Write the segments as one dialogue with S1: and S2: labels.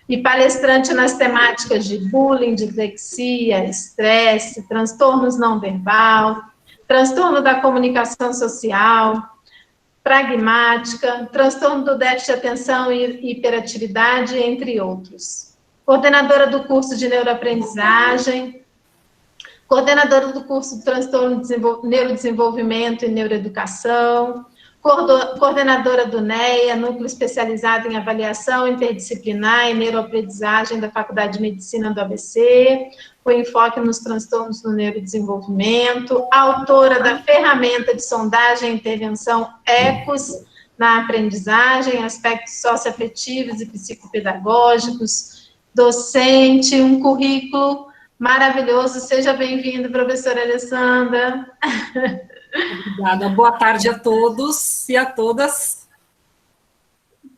S1: e palestrante nas temáticas de bullying, dislexia, estresse, transtornos não verbal, transtorno da comunicação social, pragmática, transtorno do déficit de atenção e hiperatividade, entre outros. Coordenadora do curso de neuroaprendizagem, coordenadora do curso de transtorno de neurodesenvolvimento e neuroeducação, coordenadora do NEA, Núcleo Especializado em Avaliação Interdisciplinar e Neuroaprendizagem da Faculdade de Medicina do ABC, com enfoque nos transtornos do neurodesenvolvimento, autora da ferramenta de sondagem e intervenção ECOS na aprendizagem, aspectos socioafetivos e psicopedagógicos, docente, um currículo maravilhoso. Seja bem-vindo, professora Alessandra.
S2: Obrigada. Boa tarde a todos e a todas.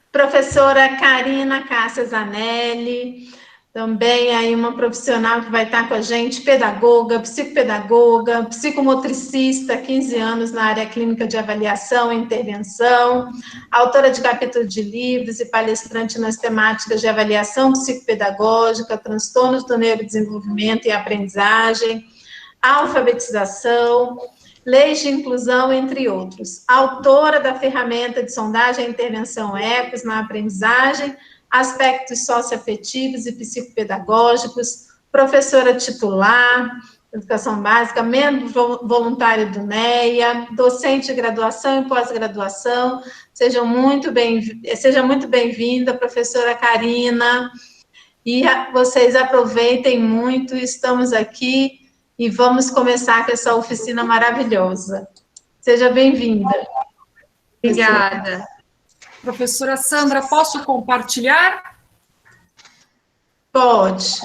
S1: Professora Karina Cássia Zanelli, também aí uma profissional que vai estar com a gente, pedagoga, psicopedagoga, psicomotricista, 15 anos na área clínica de avaliação e intervenção, autora de capítulo de livros e palestrante nas temáticas de avaliação psicopedagógica, transtornos do neurodesenvolvimento e aprendizagem, alfabetização, leis de inclusão, entre outros. Autora da ferramenta de sondagem e intervenção ECOS na aprendizagem, aspectos socioafetivos e psicopedagógicos, professora titular, educação básica, membro voluntário do NEA, docente de graduação e pós-graduação. Seja muito bem-vinda, professora Karina, e vocês aproveitem muito, estamos aqui e vamos começar com essa oficina maravilhosa. Seja bem-vinda.
S2: Obrigada. Professora Sandra, posso compartilhar?
S1: Pode.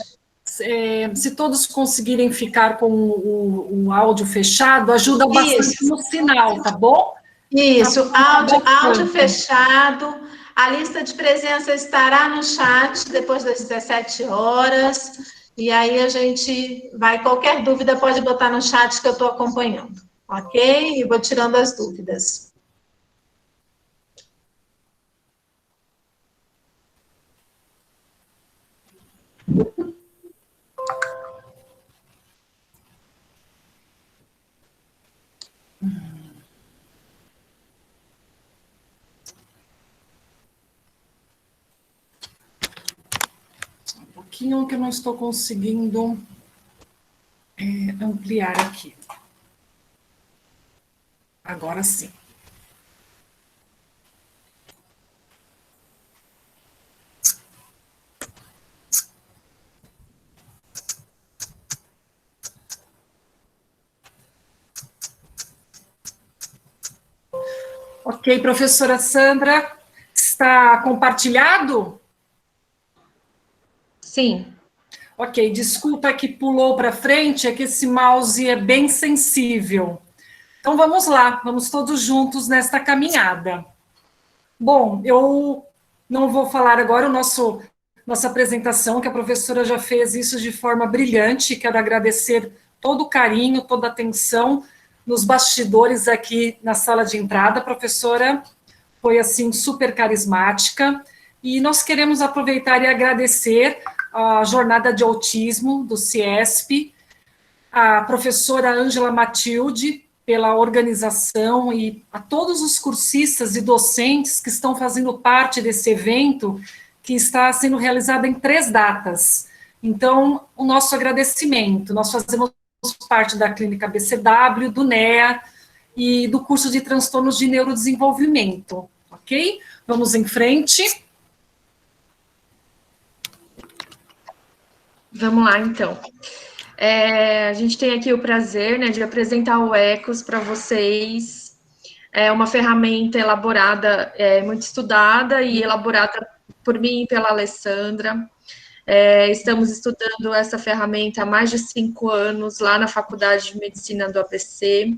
S2: Se todos conseguirem ficar com o áudio fechado, ajuda bastante no sinal, tá bom?
S1: Isso, áudio fechado. A lista de presença estará no chat depois das 17 horas. E aí a gente vai, qualquer dúvida pode botar no chat que eu estou acompanhando, ok? E vou tirando as dúvidas.
S2: Que eu não estou conseguindo ampliar aqui. Agora sim. Ok, professora Sandra, está compartilhado?
S3: Sim.
S2: Ok, desculpa que pulou para frente, é que esse mouse é bem sensível. Então vamos lá, vamos todos juntos nesta caminhada. Bom, eu não vou falar agora nossa apresentação, que a professora já fez isso de forma brilhante. Quero agradecer todo o carinho, toda a atenção nos bastidores aqui na sala de entrada. A professora foi, assim, super carismática. E nós queremos aproveitar e agradecer a Jornada de Autismo do CIESP, a professora Ângela Matilde, pela organização, e a todos os cursistas e docentes que estão fazendo parte desse evento, que está sendo realizado em 3 datas. Então, o nosso agradecimento. Nós fazemos parte da Clínica BCW, do NEA e do curso de transtornos de neurodesenvolvimento, ok? Vamos em frente.
S3: Vamos lá, então. A gente tem aqui o prazer, né, de apresentar o ECOS para vocês. É uma ferramenta elaborada, muito estudada e elaborada por mim e pela Alessandra. Estamos estudando essa ferramenta há mais de 5 anos, lá na Faculdade de Medicina do ABC,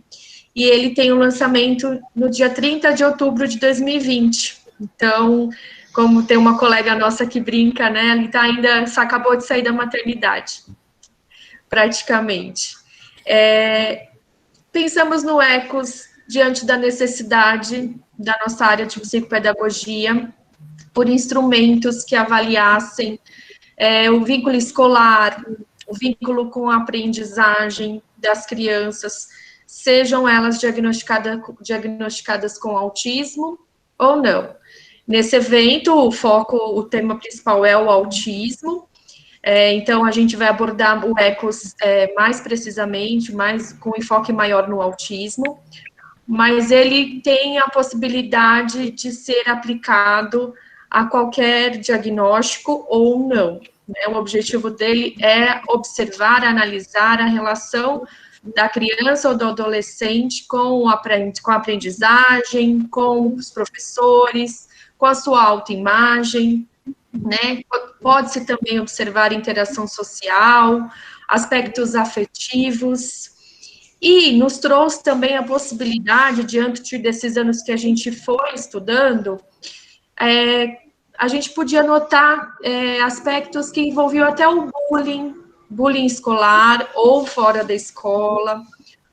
S3: e ele tem um lançamento no dia 30 de outubro de 2020. Então, como tem uma colega nossa que brinca, né, ele só acabou de sair da maternidade, praticamente. Pensamos no ECOS diante da necessidade da nossa área de psicopedagogia, por instrumentos que avaliassem o vínculo escolar, o vínculo com a aprendizagem das crianças, sejam elas diagnosticadas com autismo ou não. Nesse evento, o tema principal é o autismo, então a gente vai abordar o ECOS mais precisamente, com enfoque maior no autismo, mas ele tem a possibilidade de ser aplicado a qualquer diagnóstico ou não. O objetivo dele é observar, analisar a relação da criança ou do adolescente com a aprendizagem, com os professores, com a sua autoimagem, né? Pode-se também observar interação social, aspectos afetivos, e nos trouxe também a possibilidade, diante desses anos que a gente foi estudando, a gente podia notar aspectos que envolviam até o bullying escolar ou fora da escola,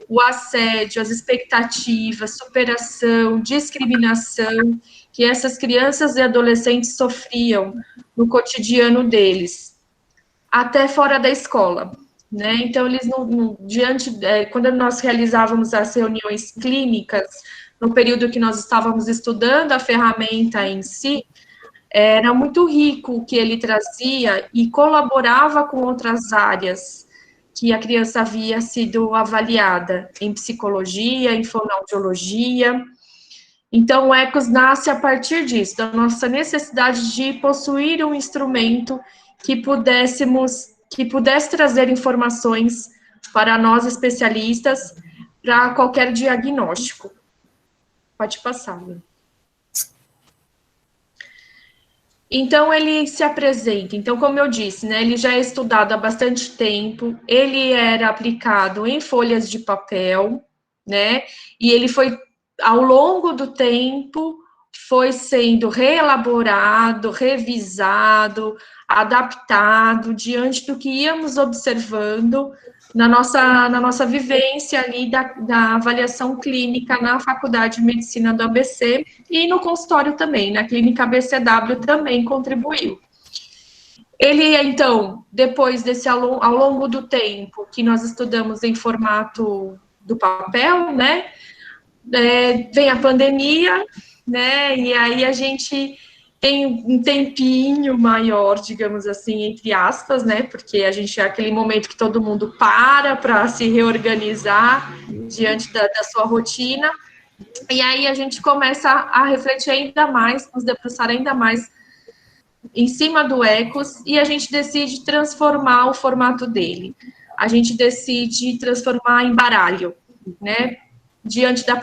S3: o assédio, as expectativas, superação, discriminação, que essas crianças e adolescentes sofriam no cotidiano deles, até fora da escola, né? Então, eles quando nós realizávamos as reuniões clínicas, no período que nós estávamos estudando a ferramenta em si, era muito rico o que ele trazia e colaborava com outras áreas que a criança havia sido avaliada, em psicologia, em fonoaudiologia. Então, o ECOS nasce a partir disso, da nossa necessidade de possuir um instrumento que pudesse trazer informações para nós especialistas para qualquer diagnóstico. Pode passar, Lu. Então, ele se apresenta. Então, como eu disse, né, ele já é estudado há bastante tempo, ele era aplicado em folhas de papel, né, e ele foi, ao longo do tempo, foi sendo reelaborado, revisado, adaptado, diante do que íamos observando na nossa vivência ali da avaliação clínica na Faculdade de Medicina do ABC e no consultório também, na Clínica ABCW também contribuiu. Ele, então, depois ao longo do tempo que nós estudamos em formato do papel, né, vem a pandemia, né, e aí a gente tem um tempinho maior, digamos assim, entre aspas, né, porque a gente é aquele momento que todo mundo para se reorganizar diante da sua rotina, e aí a gente começa a refletir ainda mais, nos debruçar ainda mais em cima do ECOS, e a gente decide transformar o formato dele. A gente decide transformar em baralho, né, diante da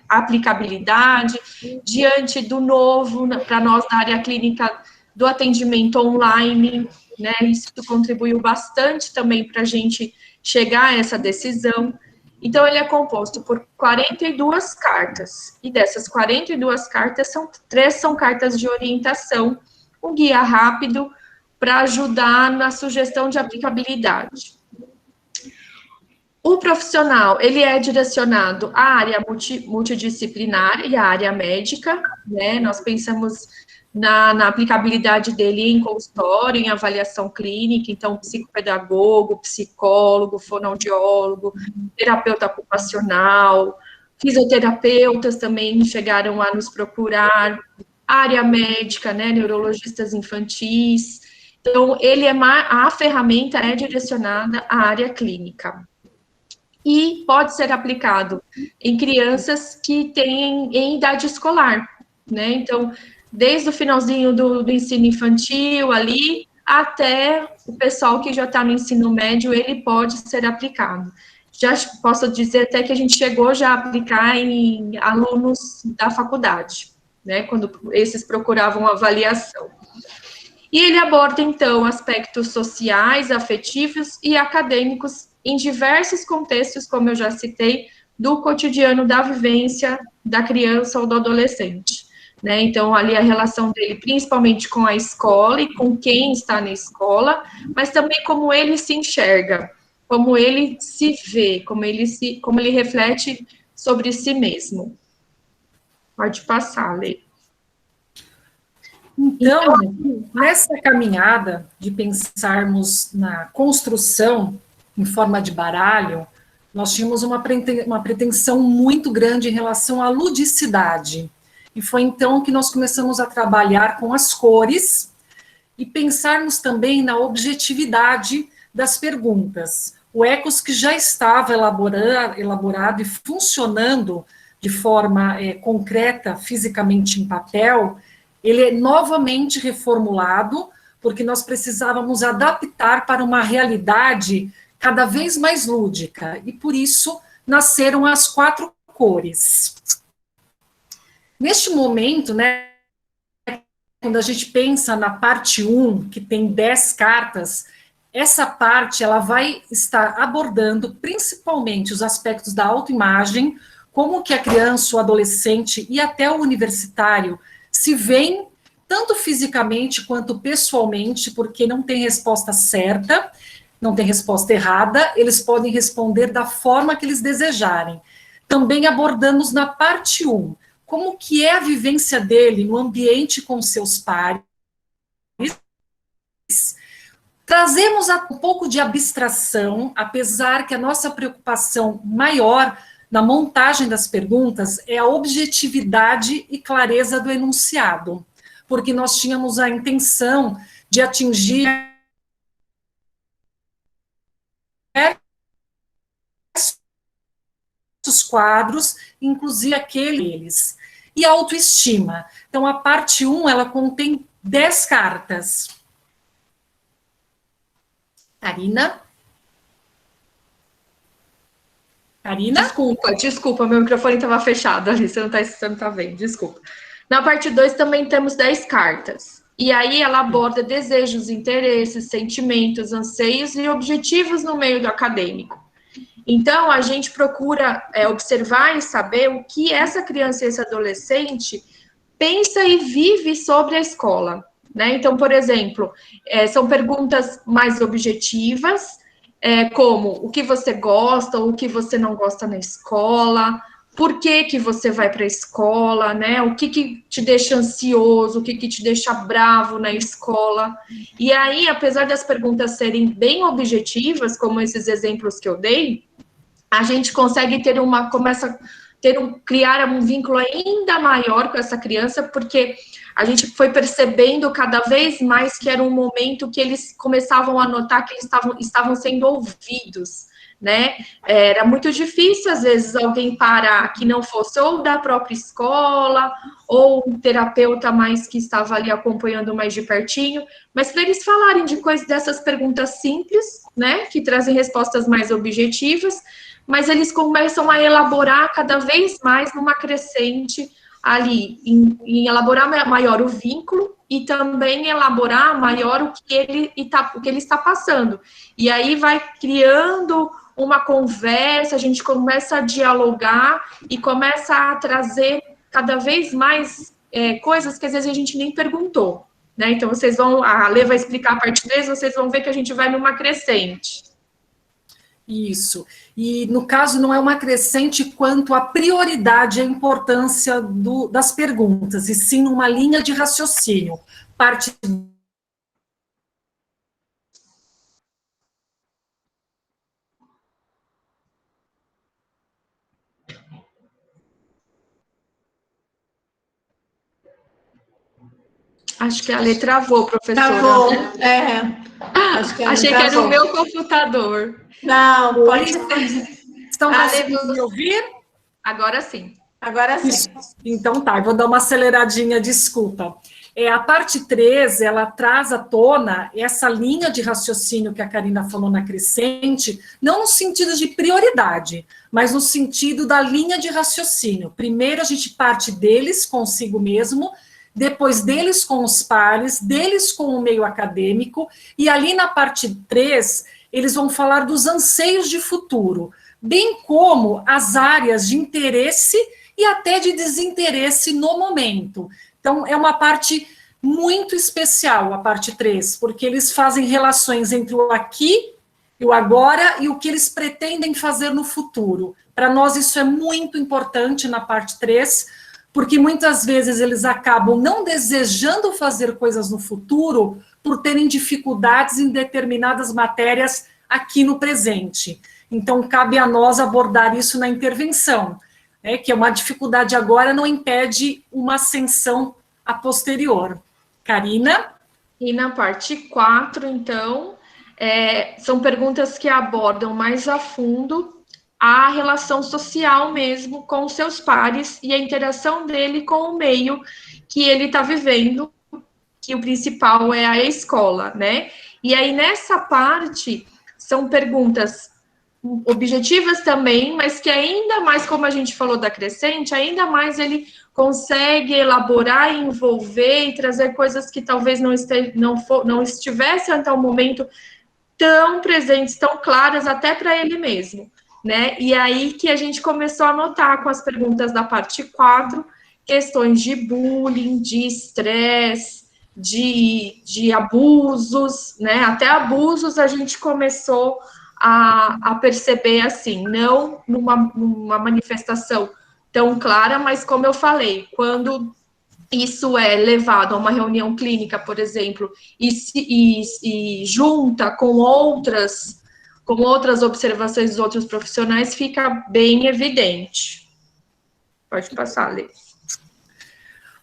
S3: aplicabilidade, diante do novo, para nós da área clínica, do atendimento online, né, isso contribuiu bastante também para a gente chegar a essa decisão. Então, ele é composto por 42 cartas, e dessas 42 cartas, 3 são cartas de orientação, um guia rápido para ajudar na sugestão de aplicabilidade. O profissional, ele é direcionado à área multidisciplinar e à área médica, né? Nós pensamos na aplicabilidade dele em consultório, em avaliação clínica, então, psicopedagogo, psicólogo, fonoaudiólogo, terapeuta ocupacional, fisioterapeutas também chegaram a nos procurar, área médica, né? Neurologistas infantis. Então, a ferramenta é direcionada à área clínica. E pode ser aplicado em crianças que têm em idade escolar, né? Então, desde o finalzinho do ensino infantil ali, até o pessoal que já está no ensino médio, ele pode ser aplicado. Já posso dizer até que a gente chegou já a aplicar em alunos da faculdade, né? Quando esses procuravam avaliação. E ele aborda, então, aspectos sociais, afetivos e acadêmicos em diversos contextos, como eu já citei, do cotidiano da vivência da criança ou do adolescente, né? Então, ali a relação dele, principalmente com a escola e com quem está na escola, mas também como ele se enxerga, como ele se vê, como ele reflete sobre si mesmo. Pode passar, Lê.
S2: Então, nessa caminhada de pensarmos na construção em forma de baralho, nós tínhamos uma pretensão muito grande em relação à ludicidade. E foi então que nós começamos a trabalhar com as cores e pensarmos também na objetividade das perguntas. O Ecos, que já estava elaborado e funcionando de forma concreta, fisicamente em papel, ele é novamente reformulado, porque nós precisávamos adaptar para uma realidade cada vez mais lúdica, e por isso nasceram as 4 cores. Neste momento, né, quando a gente pensa na parte 1, que tem 10 cartas, essa parte ela vai estar abordando principalmente os aspectos da autoimagem, como que a criança, o adolescente e até o universitário se veem, tanto fisicamente quanto pessoalmente, porque não tem resposta certa, não tem resposta errada, eles podem responder da forma que eles desejarem. Também abordamos na parte 1, como que é a vivência dele no ambiente com seus pares. Trazemos um pouco de abstração, apesar que a nossa preocupação maior na montagem das perguntas é a objetividade e clareza do enunciado, porque nós tínhamos a intenção de atingir os quadros, inclusive aqueles. E autoestima. Então, a parte 1, ela contém 10 cartas. Karina? Karina?
S3: Desculpa, meu microfone estava fechado ali, você não tá vendo, desculpa. Na parte 2 também temos 10 cartas. E aí ela aborda desejos, interesses, sentimentos, anseios e objetivos no meio do acadêmico. Então, a gente procura observar e saber o que essa criança e esse adolescente pensa e vive sobre a escola, né? Então, por exemplo, são perguntas mais objetivas, como o que você gosta, o que você não gosta na escola, por que você vai para a escola, né? O que te deixa ansioso, o que te deixa bravo na escola. E aí, apesar das perguntas serem bem objetivas, como esses exemplos que eu dei, a gente consegue criar um vínculo ainda maior com essa criança, porque a gente foi percebendo cada vez mais que era um momento que eles começavam a notar que eles estavam sendo ouvidos, né? Era muito difícil, às vezes, alguém parar que não fosse ou da própria escola, ou um terapeuta mais que estava ali acompanhando mais de pertinho, mas para eles falarem de coisas dessas perguntas simples, né? Que trazem respostas mais objetivas, mas eles começam a elaborar cada vez mais numa crescente ali, em elaborar maior o vínculo e também elaborar maior o que ele está passando. E aí vai criando uma conversa, a gente começa a dialogar e começa a trazer cada vez mais coisas que às vezes a gente nem perguntou, né? Então, a Lê vai explicar a parte 3, vocês vão ver que a gente vai numa crescente.
S2: Isso. E, no caso, não é uma crescente quanto à prioridade e a importância das perguntas, e sim uma linha de raciocínio. Parte
S3: Acho que a Lê travou, professora.
S1: Travou,
S3: Achei que era o meu computador.
S1: Não, pode ser.
S2: Estão conseguindo me ouvir?
S3: Agora sim.
S1: Agora sim.
S2: Isso. Então tá, eu vou dar uma aceleradinha, desculpa. A parte 3, ela traz à tona essa linha de raciocínio que a Karina falou na crescente, não no sentido de prioridade, mas no sentido da linha de raciocínio. Primeiro a gente parte deles consigo mesmo, depois deles com os pares, deles com o meio acadêmico, e ali na parte 3, eles vão falar dos anseios de futuro, bem como as áreas de interesse e até de desinteresse no momento. Então, é uma parte muito especial, a parte 3, porque eles fazem relações entre o aqui e o agora e o que eles pretendem fazer no futuro. Para nós, isso é muito importante na parte 3, porque muitas vezes eles acabam não desejando fazer coisas no futuro por terem dificuldades em determinadas matérias aqui no presente. Então, cabe a nós abordar isso na intervenção, né, que é uma dificuldade agora não impede uma ascensão a posterior. Karina?
S3: E na parte 4, então, são perguntas que abordam mais a fundo a relação social mesmo com os seus pares e a interação dele com o meio que ele está vivendo, que o principal é a escola, né? E aí, nessa parte, são perguntas objetivas também, mas que ainda mais, como a gente falou da Crescente, ainda mais ele consegue elaborar, envolver e trazer coisas que talvez não estivessem até o momento tão presentes, tão claras até para ele mesmo, né? E aí que a gente começou a notar com as perguntas da parte 4, questões de bullying, de estresse, de abusos, né? Até abusos a gente começou a perceber assim, não numa manifestação tão clara, mas como eu falei, quando isso é levado a uma reunião clínica, por exemplo, e junta com outras observações dos outros profissionais, fica bem evidente. Pode passar, Lê.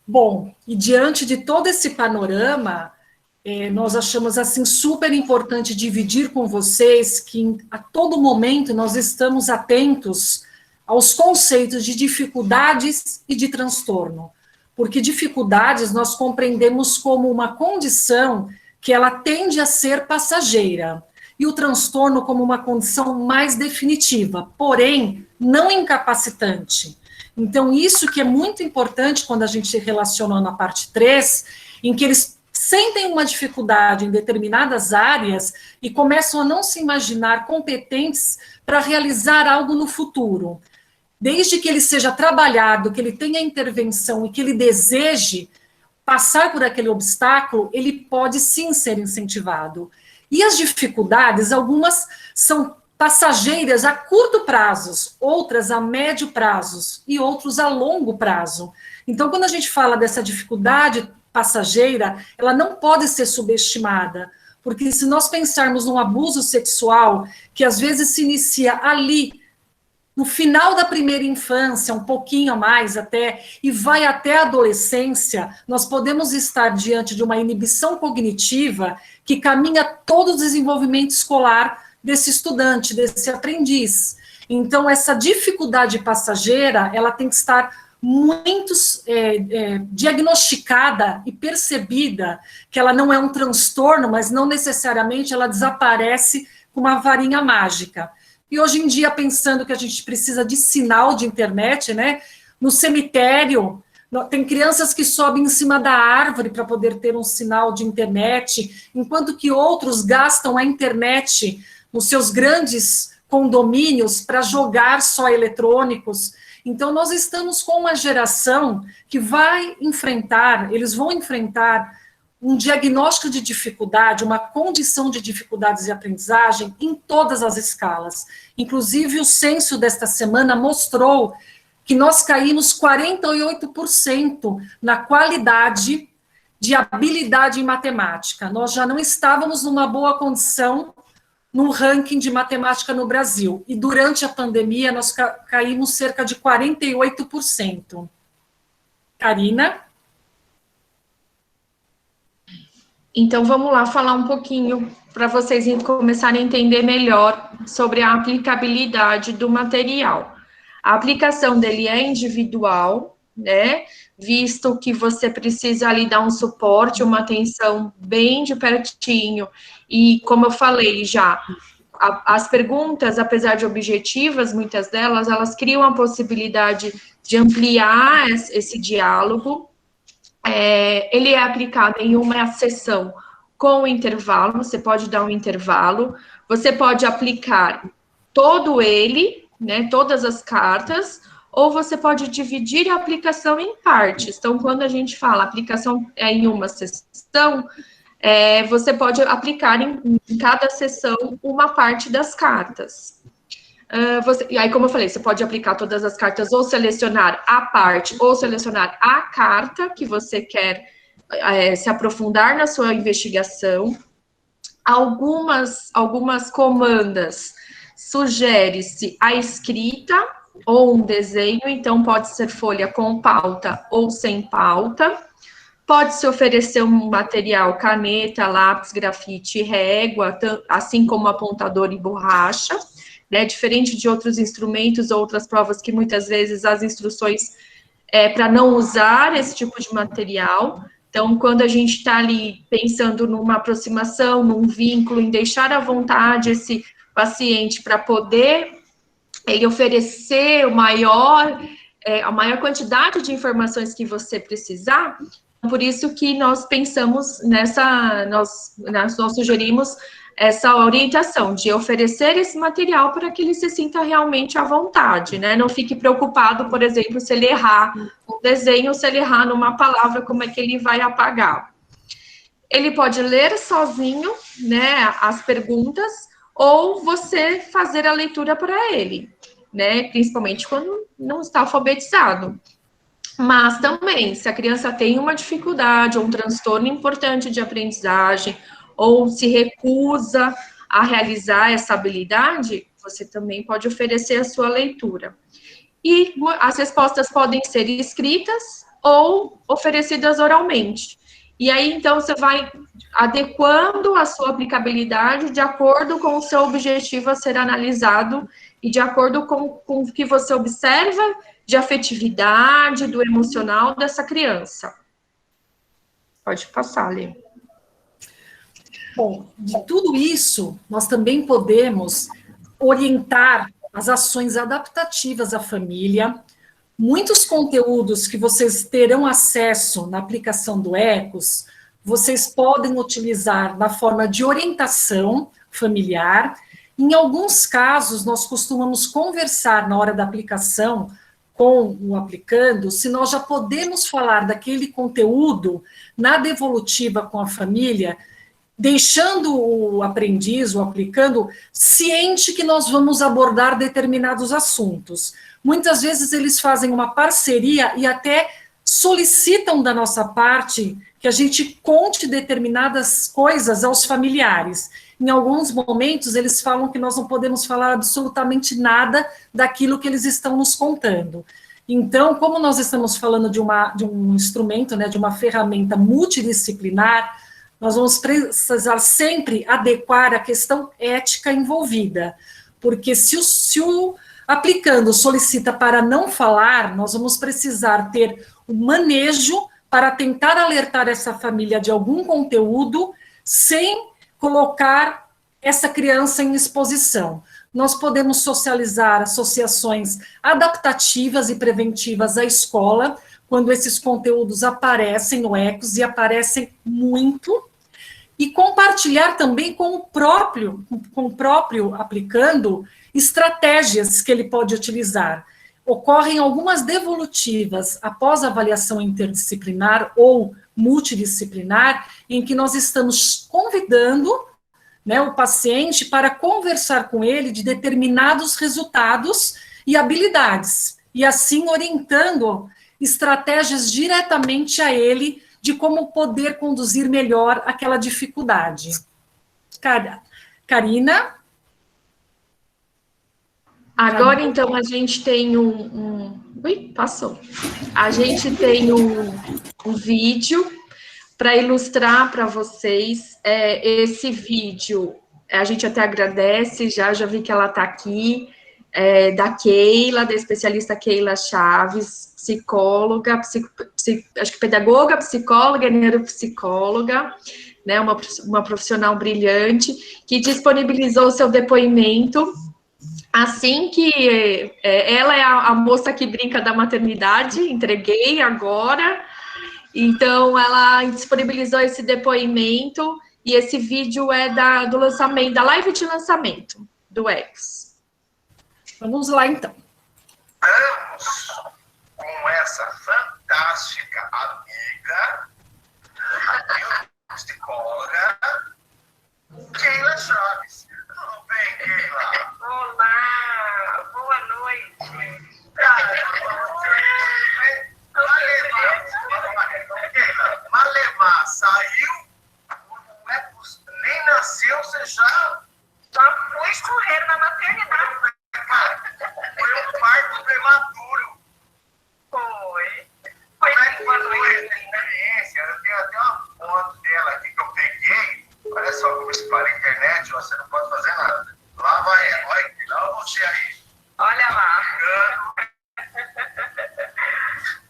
S2: Bom, e diante de todo esse panorama, nós achamos assim super importante dividir com vocês que a todo momento nós estamos atentos aos conceitos de dificuldades e de transtorno, porque dificuldades nós compreendemos como uma condição que ela tende a ser passageira, e o transtorno como uma condição mais definitiva, porém não incapacitante. Então, isso que é muito importante quando a gente se relaciona na parte 3, em que eles sentem uma dificuldade em determinadas áreas e começam a não se imaginar competentes para realizar algo no futuro. Desde que ele seja trabalhado, que ele tenha intervenção e que ele deseje passar por aquele obstáculo, ele pode sim ser incentivado. E as dificuldades, algumas são passageiras a curto prazo, outras a médio prazo e outros a longo prazo. Então, quando a gente fala dessa dificuldade passageira, ela não pode ser subestimada, porque se nós pensarmos num abuso sexual, que às vezes se inicia ali, no final da primeira infância, um pouquinho a mais até, e vai até a adolescência, nós podemos estar diante de uma inibição cognitiva que caminha todo o desenvolvimento escolar desse estudante, desse aprendiz. Então, essa dificuldade passageira, ela tem que estar muito diagnosticada e percebida que ela não é um transtorno, mas não necessariamente ela desaparece com uma varinha mágica. E hoje em dia, pensando que a gente precisa de sinal de internet, né? No cemitério, tem crianças que sobem em cima da árvore para poder ter um sinal de internet, enquanto que outros gastam a internet nos seus grandes condomínios para jogar só eletrônicos. Então, nós estamos com uma geração que eles vão enfrentar um diagnóstico de dificuldade, uma condição de dificuldades de aprendizagem em todas as escalas. Inclusive, o censo desta semana mostrou que nós caímos 48% na qualidade de habilidade em matemática. Nós já não estávamos numa boa condição no ranking de matemática no Brasil. E durante a pandemia, nós caímos cerca de 48%. Karina?
S3: Então, vamos lá falar um pouquinho para vocês começarem a entender melhor sobre a aplicabilidade do material. A aplicação dele é individual, né? Visto que você precisa ali dar um suporte, uma atenção bem de pertinho. E, como eu falei já, as perguntas, apesar de objetivas, muitas delas, elas criam a possibilidade de ampliar esse diálogo. Ele é aplicado em uma sessão com intervalo, você pode dar um intervalo, você pode aplicar todo ele, né, todas as cartas, ou você pode dividir a aplicação em partes. Então, quando a gente fala aplicação em uma sessão, você pode aplicar em cada sessão uma parte das cartas. E aí, como eu falei, você pode aplicar todas as cartas ou selecionar a parte ou selecionar a carta que você quer se aprofundar na sua investigação. Algumas comandas sugere-se a escrita ou um desenho, então pode ser folha com pauta ou sem pauta. Pode-se oferecer um material, caneta, lápis, grafite, régua, assim como apontador e borracha, né? Diferente de outros instrumentos ou outras provas que muitas vezes as instruções para não usar esse tipo de material. Então, quando a gente está ali pensando numa aproximação, num vínculo, em deixar à vontade esse paciente para poder ele oferecer a maior quantidade de informações que você precisar. Por isso que nós pensamos nós sugerimos essa orientação de oferecer esse material para que ele se sinta realmente à vontade, né? Não fique preocupado, por exemplo, se ele errar um desenho, se ele errar numa palavra, como é que ele vai apagar. Ele pode ler sozinho, né, as perguntas, ou você fazer a leitura para ele, né? Principalmente quando não está alfabetizado. Mas também, se a criança tem uma dificuldade ou um transtorno importante de aprendizagem, ou se recusa a realizar essa habilidade, você também pode oferecer a sua leitura. E as respostas podem ser escritas ou oferecidas oralmente. E aí, então, você vai adequando a sua aplicabilidade de acordo com o seu objetivo a ser analisado e de acordo com o que você observa de afetividade, do emocional dessa criança. Pode passar, Lê.
S2: Bom, de tudo isso, nós também podemos orientar as ações adaptativas à família. Muitos conteúdos que vocês terão acesso na aplicação do ECOS, vocês podem utilizar na forma de orientação familiar. Em alguns casos, nós costumamos conversar na hora da aplicação com o aplicando, se nós já podemos falar daquele conteúdo na devolutiva com a família, deixando o aprendiz, o aplicando, ciente que nós vamos abordar determinados assuntos. Muitas vezes eles fazem uma parceria e até solicitam da nossa parte que a gente conte determinadas coisas aos familiares. Em alguns momentos, eles falam que nós não podemos falar absolutamente nada daquilo que eles estão nos contando. Então, como nós estamos falando de um instrumento, né, de uma ferramenta multidisciplinar, nós vamos precisar sempre adequar a questão ética envolvida, porque se o aplicando solicita para não falar, nós vamos precisar ter o manejo para tentar alertar essa família de algum conteúdo sem colocar essa criança em exposição. Nós podemos socializar associações adaptativas e preventivas à escola, quando esses conteúdos aparecem no ECOS, e aparecem muito, e compartilhar também com o próprio aplicando estratégias que ele pode utilizar. Ocorrem algumas devolutivas após a avaliação interdisciplinar ou multidisciplinar, em que nós estamos convidando, né, o paciente para conversar com ele de determinados resultados e habilidades, e assim orientando estratégias diretamente a ele de como poder conduzir melhor aquela dificuldade. Karina?
S3: Agora, então, a gente tem Ui, passou. A gente tem um vídeo para ilustrar para vocês. Esse vídeo, a gente até agradece, já vi que ela está aqui, da Keila, da especialista Keila Chaves, psicóloga, acho que pedagoga, psicóloga, neuropsicóloga, né, uma profissional brilhante, que disponibilizou o seu depoimento. Assim que ela é a moça que brinca da maternidade, entreguei agora. Então, ela disponibilizou esse depoimento e esse vídeo é do lançamento, da live de lançamento do ECOS.
S2: Vamos lá, então.
S4: Estamos com essa fantástica amiga, a psicóloga, Keila Chaves. Tudo bem, Keila?
S5: Olá!
S4: você já
S5: fui correr na maternidade.
S4: Foi um parto prematuro.
S5: Foi.
S4: Como é que foi essa experiência? Eu tenho até uma foto dela aqui que eu peguei. Olha só como se para a internet, você não pode fazer nada. Lá vai ela, olha você aí.
S5: Olha lá.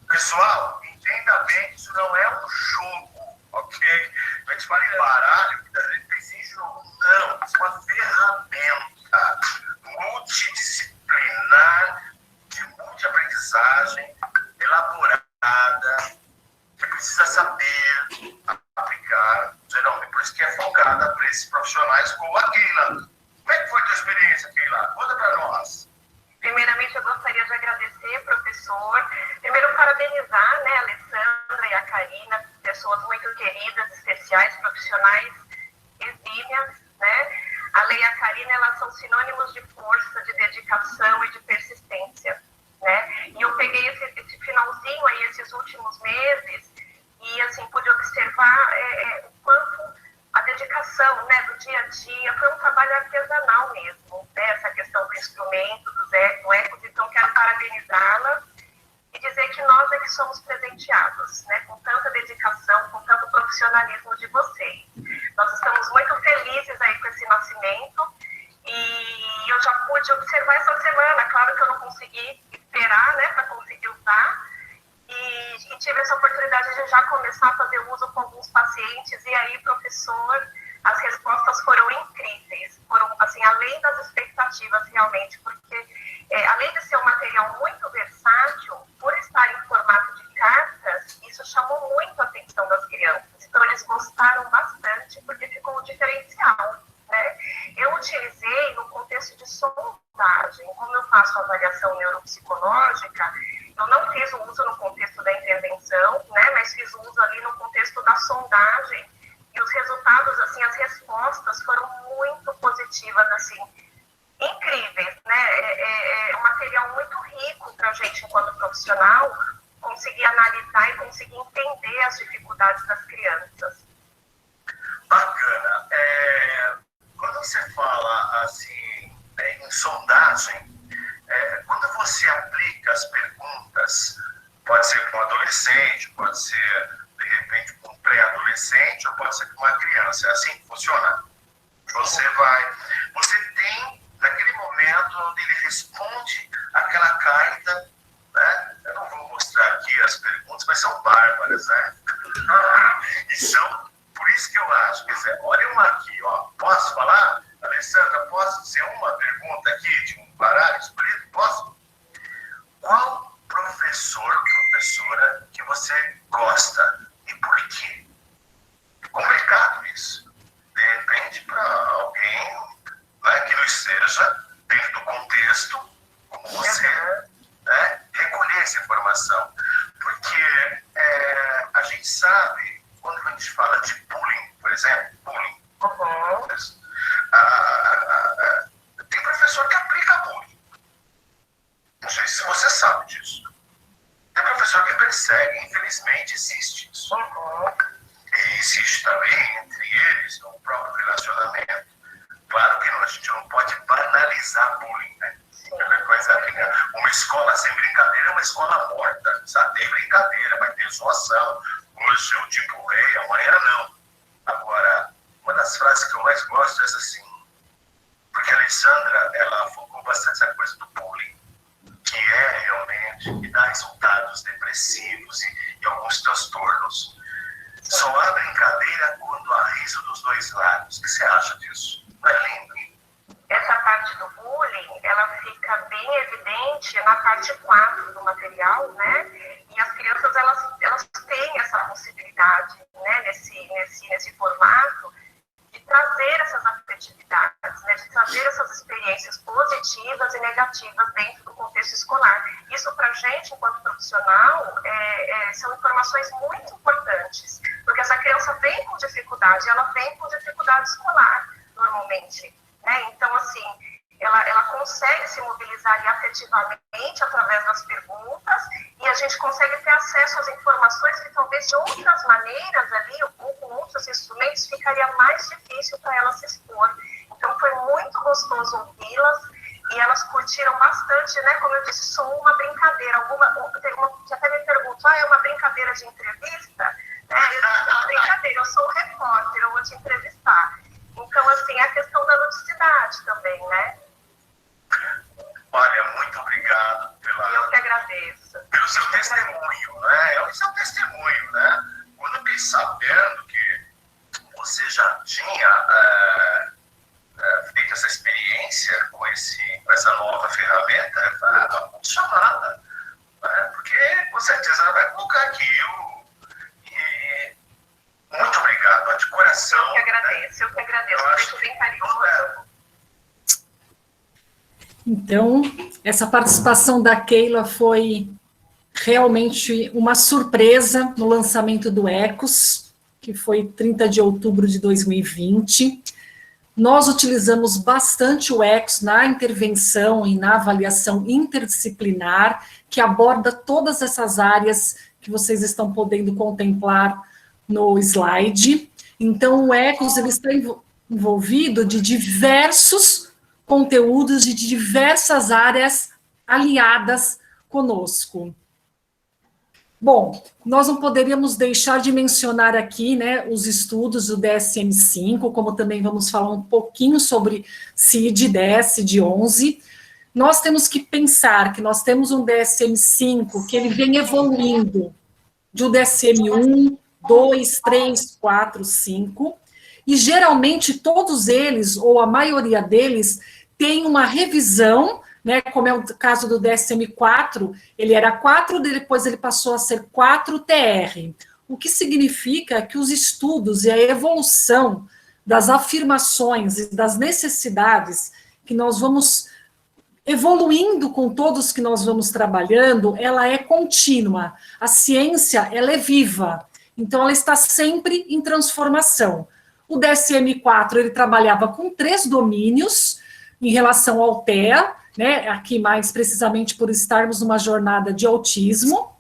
S4: Pessoal, entenda bem que isso não é um jogo, ok? A gente fala em baralho, muitas vezes pensa em jogo. Não, isso é uma ferramenta multidisciplinar, de multiaprendizagem, elaborada, que precisa saber aplicar, geralmente, por isso que é focada para esses profissionais como a Keila. Como é que foi a tua experiência, Keila? Conta para nós.
S5: Primeiramente, eu gostaria de agradecer, professor. Primeiro, parabenizar, né, a Alessandra e a Karina, pessoas muito queridas, especiais, profissionais exímias, né? A Lei e a Karina, elas são sinônimos de força, de dedicação e de persistência, né? E eu peguei esse finalzinho aí, esses últimos meses, e, assim, pude observar o quanto a dedicação, né, do dia a dia, foi um trabalho artesanal mesmo, né? Essa questão do instrumento, do Ecos, então quero parabenizá-la e dizer que nós é que somos presenteados, né, com tanta dedicação, com tanto profissionalismo de vocês. Nós estamos muito felizes aí com esse nascimento e eu já pude observar essa semana, claro que eu não consegui esperar, né, para conseguir usar, e tive essa oportunidade de já começar a fazer uso com alguns pacientes, e aí, professor, as respostas foram incríveis, foram, assim, além das expectativas, realmente, porque além de ser um material muito versátil, por estar em formato de cartas, isso chamou muito a atenção das crianças, então eles gostaram bastante, porque ficou um diferencial, né? Eu utilizei no contexto de sondagem, como eu faço avaliação neuropsicológica, eu não fiz o uso no contexto da intervenção, né, mas fiz o uso ali no contexto da sondagem, e os resultados, assim, as respostas foram muito positivas, assim, incríveis, né, é um material muito rico para a gente, enquanto profissional, conseguir analisar e conseguir entender as dificuldades das crianças.
S4: Bacana. Quando você fala, assim, em sondagem, quando você aplica as perguntas, pode ser com um adolescente, pode ser, de repente, com um pré-adolescente, ou pode ser com uma criança. É assim que funciona. Você tem, naquele momento, onde ele responde aquela carta, né? Eu não vou mostrar aqui as perguntas, mas são bárbaras, né? E são, por isso que eu acho, quer dizer, olha uma aqui, ó. Posso falar? Alessandra, posso dizer uma pergunta aqui de um baralho escolhido? Posso? Qual professor, professora que você gosta e por quê? É complicado isso. De repente, para alguém, né, que não esteja dentro do contexto, como você, né, recolher essa informação. Porque a gente sabe, quando a gente fala de bullying, por exemplo, bullying, tem professor que aplica bullying. Não sei se você sabe disso. Tem professor que persegue, infelizmente existe isso. E existe também, entre eles, no próprio relacionamento. Claro que a gente não pode banalizar bullying, né? Uma escola sem brincadeira é uma escola morta. Sabe? Tem brincadeira, vai ter zoação. Hoje eu tipo rei, amanhã não. Agora, uma das frases que eu mais gosto é essa assim, porque a Alessandra, ela focou bastante essa coisa do bullying, que é realmente, que dá resultados depressivos e alguns transtornos. Só há brincadeira quando há riso dos dois lados. O que você acha disso? Não é lindo?
S5: Essa parte do bullying, ela fica bem evidente na parte 4 do material, né? E as crianças, elas têm essa possibilidade, né, nesse formato, de trazer essas afetividades, né, de trazer essas experiências positivas e negativas dentro do contexto escolar. Isso, para a gente, enquanto profissional, são informações muito importantes, porque essa criança vem com dificuldade, ela vem com dificuldade escolar, normalmente, né? Então, assim, ela consegue se mobilizar ali afetivamente através das perguntas, e a gente consegue ter acesso às informações que talvez de outras maneiras ali, ou com outros instrumentos, ficaria mais difícil para ela se expor. gostoso ouvi-las, e elas curtiram bastante, né? Como eu disse, sou uma brincadeira. Tem uma que até me perguntou, é uma brincadeira de entrevista? Né? Eu disse, não, brincadeira, eu sou o repórter, eu vou te entrevistar. Então, assim, a questão da ludicidade também, né?
S4: Olha, muito obrigado
S5: Eu que agradeço.
S4: pelo seu testemunho, né? É o seu testemunho, né? Quando eu fiquei sabendo que você já tinha feito essa experiência com essa nova ferramenta, eu falei, tá muito chamada, né? Porque com certeza ela vai colocar aquilo. E muito obrigado, de coração.
S5: Eu que agradeço, eu que agradeço.
S4: Eu acho
S5: Muito bem carinhoso.
S2: Então, essa participação da Keila foi realmente uma surpresa no lançamento do Ecos, que foi 30 de outubro de 2020. Nós utilizamos bastante o Ecos na intervenção e na avaliação interdisciplinar, que aborda todas essas áreas que vocês estão podendo contemplar no slide. Então, o Ecos ele está envolvido de diversos conteúdos de diversas áreas aliadas conosco. Bom, nós não poderíamos deixar de mencionar aqui, né, os estudos do DSM-5, como também vamos falar um pouquinho sobre CID-10, CID-11. Nós temos que pensar que nós temos um DSM-5 que ele vem evoluindo de um DSM-1, 2, 3, 4, 5, e geralmente todos eles, ou a maioria deles, tem uma revisão, né, como é o caso do DSM-4, ele era 4, depois ele passou a ser 4TR, o que significa que os estudos e a evolução das afirmações e das necessidades que nós vamos evoluindo com todos que nós vamos trabalhando, ela é contínua. A ciência, ela é viva, então ela está sempre em transformação. O DSM-4, ele trabalhava com 3 domínios em relação ao TEA, né, aqui mais precisamente por estarmos numa jornada de autismo.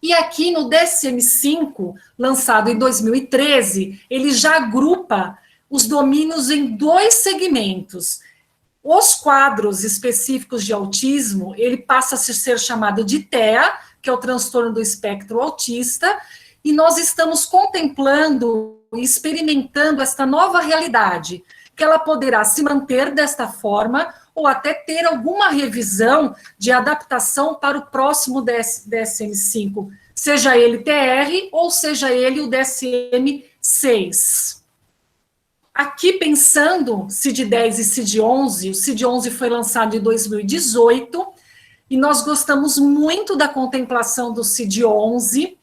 S2: E aqui no DSM-5, lançado em 2013, ele já agrupa os domínios em 2 segmentos. Os quadros específicos de autismo, ele passa a ser chamado de TEA, que é o transtorno do espectro autista, e nós estamos contemplando e experimentando esta nova realidade, que ela poderá se manter desta forma ou até ter alguma revisão de adaptação para o próximo DSM-5, seja ele TR ou seja ele o DSM-6. Aqui pensando CID-10 e CID-11, o CID-11 foi lançado em 2018 e nós gostamos muito da contemplação do CID-11,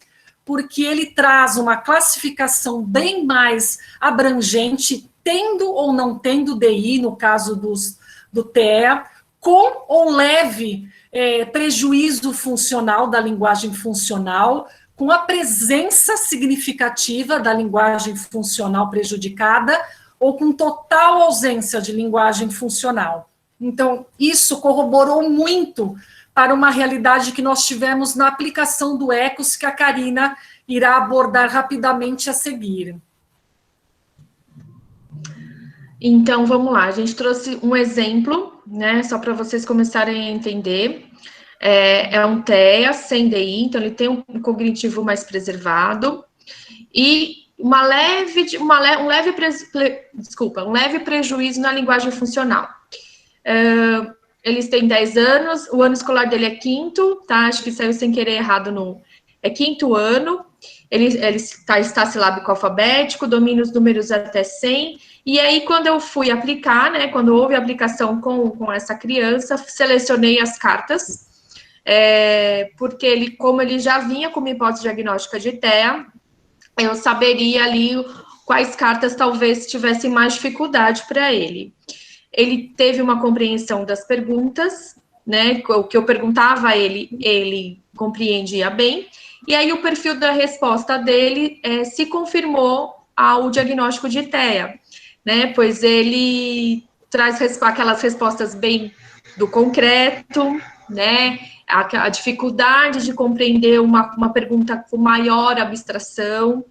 S2: porque ele traz uma classificação bem mais abrangente, tendo ou não tendo DI, no caso do TEA, com ou leve prejuízo funcional da linguagem funcional, com a presença significativa da linguagem funcional prejudicada, ou com total ausência de linguagem funcional. Então, isso corroborou muito para uma realidade que nós tivemos na aplicação do Ecos, que a Karina irá abordar rapidamente a seguir.
S3: Então, vamos lá, a gente trouxe um exemplo, né, só para vocês começarem a entender. É um TEA sem DI, então ele tem um cognitivo mais preservado, e um leve prejuízo na linguagem funcional. Eles têm 10 anos, o ano escolar dele é 5º, tá? Acho que saiu sem querer errado é 5º ano, ele está silábico alfabético, domina os números até 100, e aí quando eu fui aplicar, né, quando houve a aplicação com essa criança, selecionei as cartas, porque como ele já vinha com uma hipótese diagnóstica de TEA, eu saberia ali quais cartas talvez tivessem mais dificuldade para ele. Ele teve uma compreensão das perguntas, né, o que eu perguntava a ele compreendia bem, e aí o perfil da resposta dele se confirmou ao diagnóstico de TEA, né, pois ele traz aquelas respostas bem do concreto, né, a dificuldade de compreender uma pergunta com maior abstração,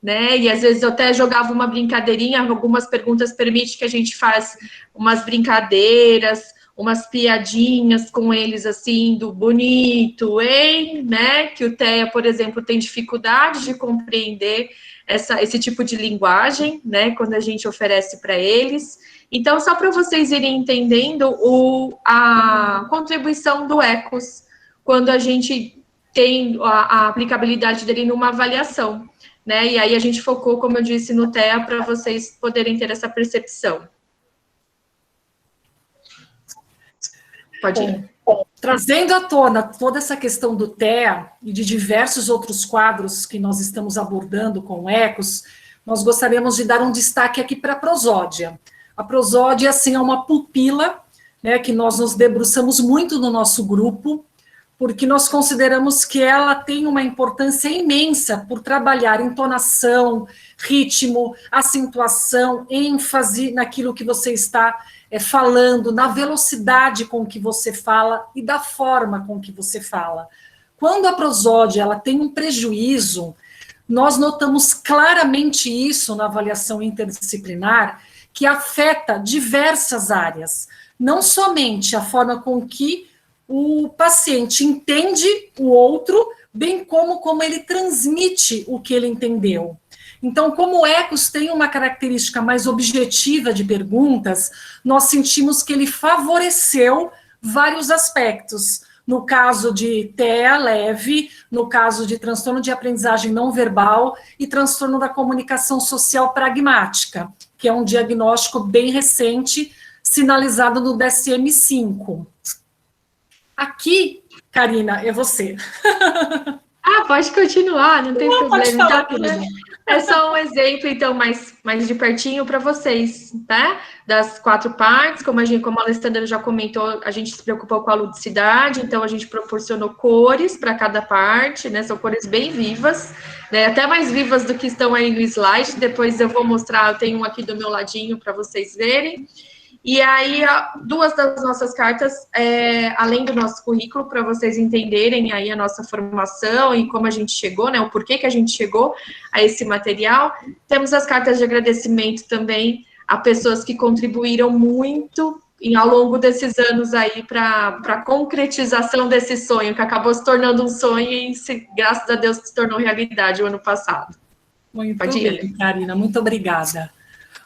S3: né? E às vezes eu até jogava uma brincadeirinha, algumas perguntas permitem que a gente faça umas brincadeiras, umas piadinhas com eles, assim, do bonito, hein, né? Que o TEA, por exemplo, tem dificuldade de compreender esse tipo de linguagem, né? Quando a gente oferece para eles. Então, só para vocês irem entendendo a contribuição do ECOS, quando a gente tem a aplicabilidade dele numa avaliação, né? E aí a gente focou, como eu disse, no TEA, para vocês poderem ter essa percepção. Pode ir.
S2: Trazendo à tona toda essa questão do TEA e de diversos outros quadros que nós estamos abordando com o ECOS, nós gostaríamos de dar um destaque aqui para a prosódia. A prosódia, assim, é uma pupila, né, que nós nos debruçamos muito no nosso grupo, porque nós consideramos que ela tem uma importância imensa por trabalhar entonação, ritmo, acentuação, ênfase naquilo que você está falando, na velocidade com que você fala e da forma com que você fala. Quando a prosódia ela tem um prejuízo, nós notamos claramente isso na avaliação interdisciplinar, que afeta diversas áreas, não somente a forma com que o paciente entende o outro, bem como ele transmite o que ele entendeu. Então, como o ECOS tem uma característica mais objetiva de perguntas, nós sentimos que ele favoreceu vários aspectos. No caso de TEA leve, no caso de transtorno de aprendizagem não verbal e transtorno da comunicação social pragmática, que é um diagnóstico bem recente, sinalizado no DSM-5. Aqui, Karina, é você.
S3: Pode continuar, não tem problema.
S2: Pode falar,
S3: então, é só um exemplo, então, mais de pertinho para vocês, tá? Das 4 partes, como a Alessandra já comentou, a gente se preocupou com a ludicidade, então a gente proporcionou cores para cada parte, né? São cores bem vivas, né? Até mais vivas do que estão aí no slide. Depois eu vou mostrar, eu tenho um aqui do meu ladinho para vocês verem. E aí, 2 das nossas cartas, além do nosso currículo, para vocês entenderem aí a nossa formação e como a gente chegou, né, o porquê que a gente chegou a esse material. Temos as cartas de agradecimento também a pessoas que contribuíram muito ao longo desses anos aí para a concretização desse sonho, que acabou se tornando um sonho e, graças a Deus, se tornou realidade o ano passado.
S2: Muito bem, Karina, muito obrigada.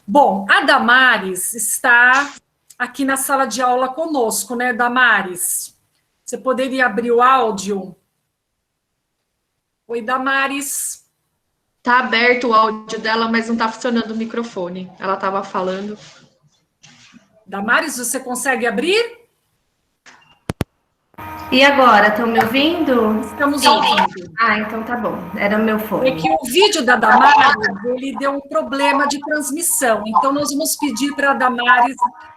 S2: Bom, a Damares está aqui na sala de aula conosco, né, Damares? Você poderia abrir o áudio? Oi, Damares.
S3: Está aberto o áudio dela, mas não está funcionando o microfone. Ela estava falando.
S2: Damares, você consegue abrir?
S6: E agora, estão me ouvindo?
S2: Estamos ouvindo.
S6: Então tá bom, era o meu fone.
S2: É que o vídeo da Damares, ele deu um problema de transmissão, então nós vamos pedir para a Damares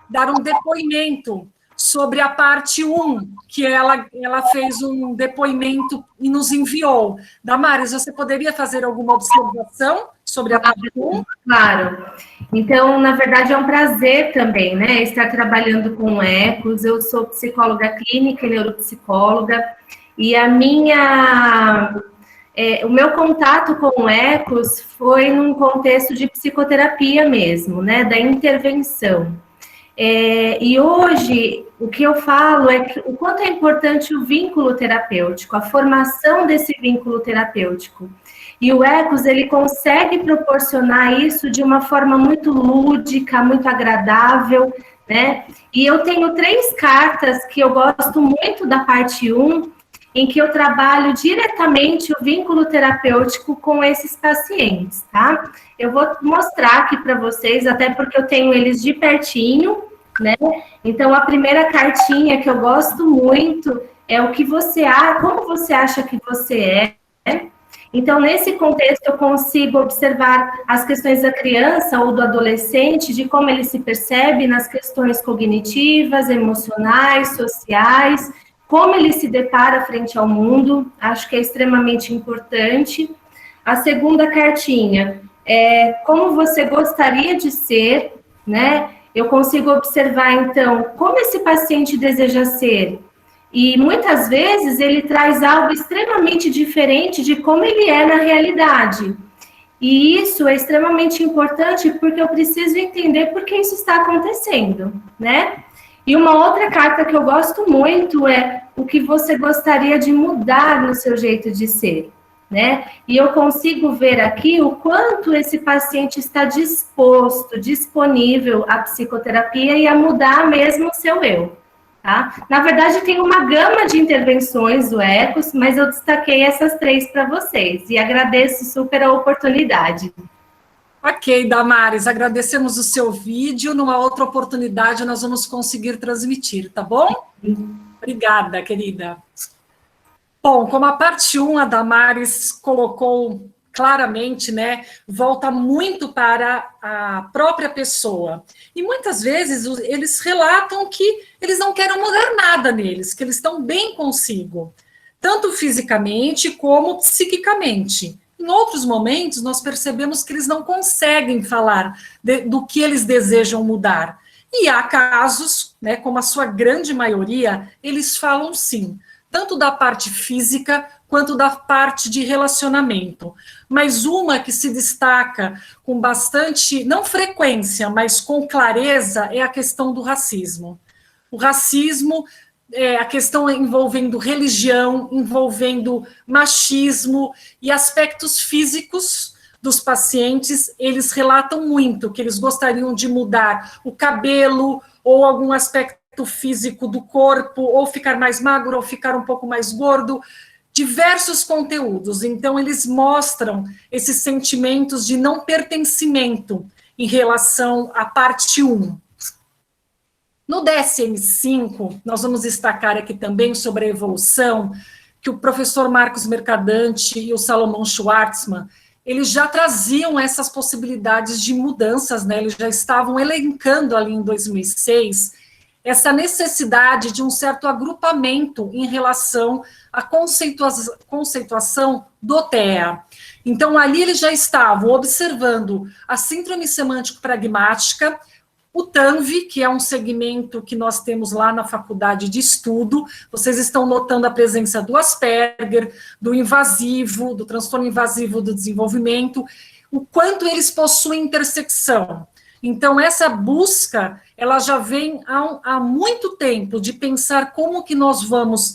S2: dar um depoimento sobre a parte 1, que ela fez um depoimento e nos enviou. Damares, você poderia fazer alguma observação sobre a parte 1?
S6: Claro. Então, na verdade, é um prazer também, né, estar trabalhando com o ECOS. Eu sou psicóloga clínica e neuropsicóloga, e o meu contato com o ECOS foi num contexto de psicoterapia mesmo, né, da intervenção. E hoje, o que eu falo é que o quanto é importante o vínculo terapêutico, a formação desse vínculo terapêutico. E o ECOS, ele consegue proporcionar isso de uma forma muito lúdica, muito agradável, né? E eu tenho 3 cartas que eu gosto muito da parte 1, em que eu trabalho diretamente o vínculo terapêutico com esses pacientes, tá? Eu vou mostrar aqui para vocês, até porque eu tenho eles de pertinho, né? Então, a primeira cartinha que eu gosto muito é o que você como você acha que você é, né? Então, nesse contexto, eu consigo observar as questões da criança ou do adolescente, de como ele se percebe nas questões cognitivas, emocionais, sociais, como ele se depara frente ao mundo, acho que é extremamente importante. A segunda cartinha é como você gostaria de ser, né? Eu consigo observar, então, como esse paciente deseja ser. E muitas vezes ele traz algo extremamente diferente de como ele é na realidade. E isso é extremamente importante porque eu preciso entender por que isso está acontecendo, né? E uma outra carta que eu gosto muito é o que você gostaria de mudar no seu jeito de ser, né? E eu consigo ver aqui o quanto esse paciente está disposto, disponível à psicoterapia e a mudar mesmo o seu eu, tá? Na verdade, tem uma gama de intervenções do ECOS, mas eu destaquei essas 3 para vocês e agradeço super a oportunidade.
S2: Ok, Damares, agradecemos o seu vídeo. Numa outra oportunidade, nós vamos conseguir transmitir, tá bom? Obrigada, querida. Bom, como a parte 1, a Damares colocou claramente, né, volta muito para a própria pessoa. E muitas vezes eles relatam que eles não querem mudar nada neles, que eles estão bem consigo, tanto fisicamente como psiquicamente. Em outros momentos, nós percebemos que eles não conseguem falar do que eles desejam mudar. E há casos, né, como a sua grande maioria, eles falam sim, tanto da parte física quanto da parte de relacionamento. Mas uma que se destaca com bastante, não frequência, mas com clareza, é a questão do racismo. O racismo a questão envolvendo religião, envolvendo machismo e aspectos físicos dos pacientes, eles relatam muito que eles gostariam de mudar o cabelo ou algum aspecto físico do corpo, ou ficar mais magro, ou ficar um pouco mais gordo, diversos conteúdos. Então, eles mostram esses sentimentos de não pertencimento em relação à parte 1. No DSM-5, nós vamos destacar aqui também sobre a evolução, que o professor Marcos Mercadante e o Salomão Schwartzman, eles já traziam essas possibilidades de mudanças, né? Eles já estavam elencando ali em 2006 essa necessidade de um certo agrupamento em relação à conceituação do TEA. Então, ali eles já estavam observando a síndrome semântico-pragmática, o TANV, que é um segmento que nós temos lá na faculdade de estudo, vocês estão notando a presença do Asperger, do invasivo, do transtorno invasivo do desenvolvimento, o quanto eles possuem intersecção. Então, essa busca, ela já vem há muito tempo de pensar como que nós vamos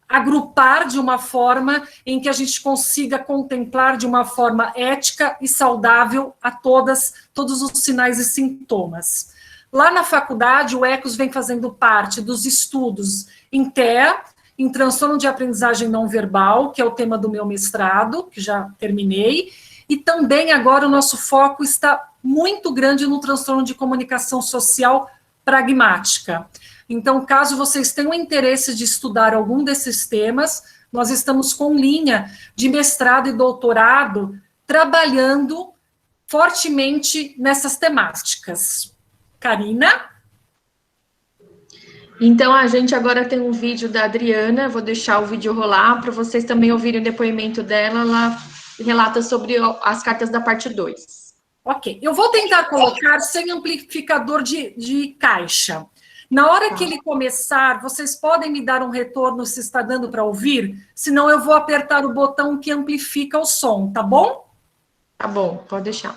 S2: agrupar de uma forma em que a gente consiga contemplar de uma forma ética e saudável a todos os sinais e sintomas. Lá na faculdade, o ECOS vem fazendo parte dos estudos em TEA, em transtorno de aprendizagem não verbal, que é o tema do meu mestrado, que já terminei, e também agora o nosso foco está muito grande no transtorno de comunicação social pragmática. Então, caso vocês tenham interesse de estudar algum desses temas, nós estamos com linha de mestrado e doutorado trabalhando fortemente nessas temáticas. Karina?
S3: Então, a gente agora tem um vídeo da Adriana, vou deixar o vídeo rolar para vocês também ouvirem o depoimento dela. Ela relata sobre as cartas da parte 2.
S2: Ok, eu vou tentar colocar sem amplificador de caixa. Na hora que ele começar, vocês podem me dar um retorno se está dando para ouvir? Senão eu vou apertar o botão que amplifica o som, tá bom?
S3: Tá bom, pode deixar.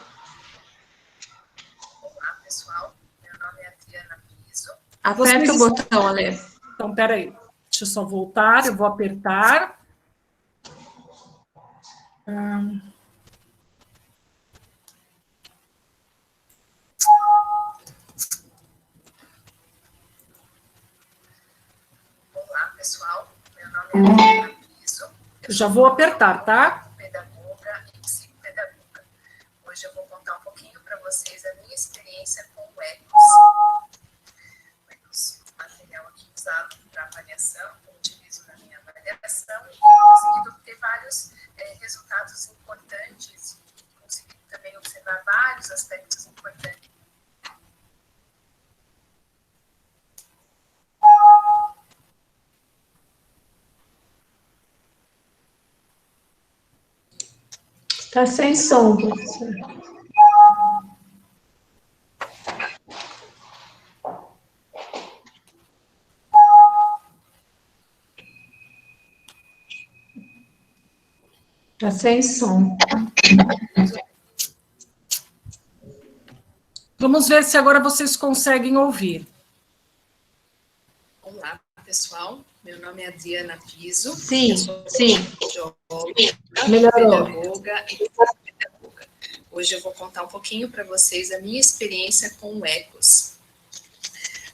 S5: Olá, pessoal. Meu nome é Adriana Piso.
S3: Aperta o botão, Ale.
S2: Então, peraí. Deixa eu só voltar, eu vou apertar.
S5: Olá, pessoal. Meu nome é Adriana Piso.
S2: Eu já vou apertar, tá?
S5: Pedagoga e psicopedagoga. Hoje eu vou contar um pouquinho para vocês a minha experiência com o ECOS. O ECOS, material aqui usado para avaliação, eu utilizo na minha avaliação e tenho conseguido ter vários resultados importantes e conseguido também observar vários aspectos importantes.
S1: Está sem som, professor. Está sem som.
S2: Vamos ver se agora vocês conseguem ouvir.
S7: Olá, pessoal. Meu nome é Adriana Piso.
S1: Sim,
S7: eu sou geóloga, pedagoga e pedagoga. Hoje eu vou contar um pouquinho para vocês a minha experiência com o ECOS.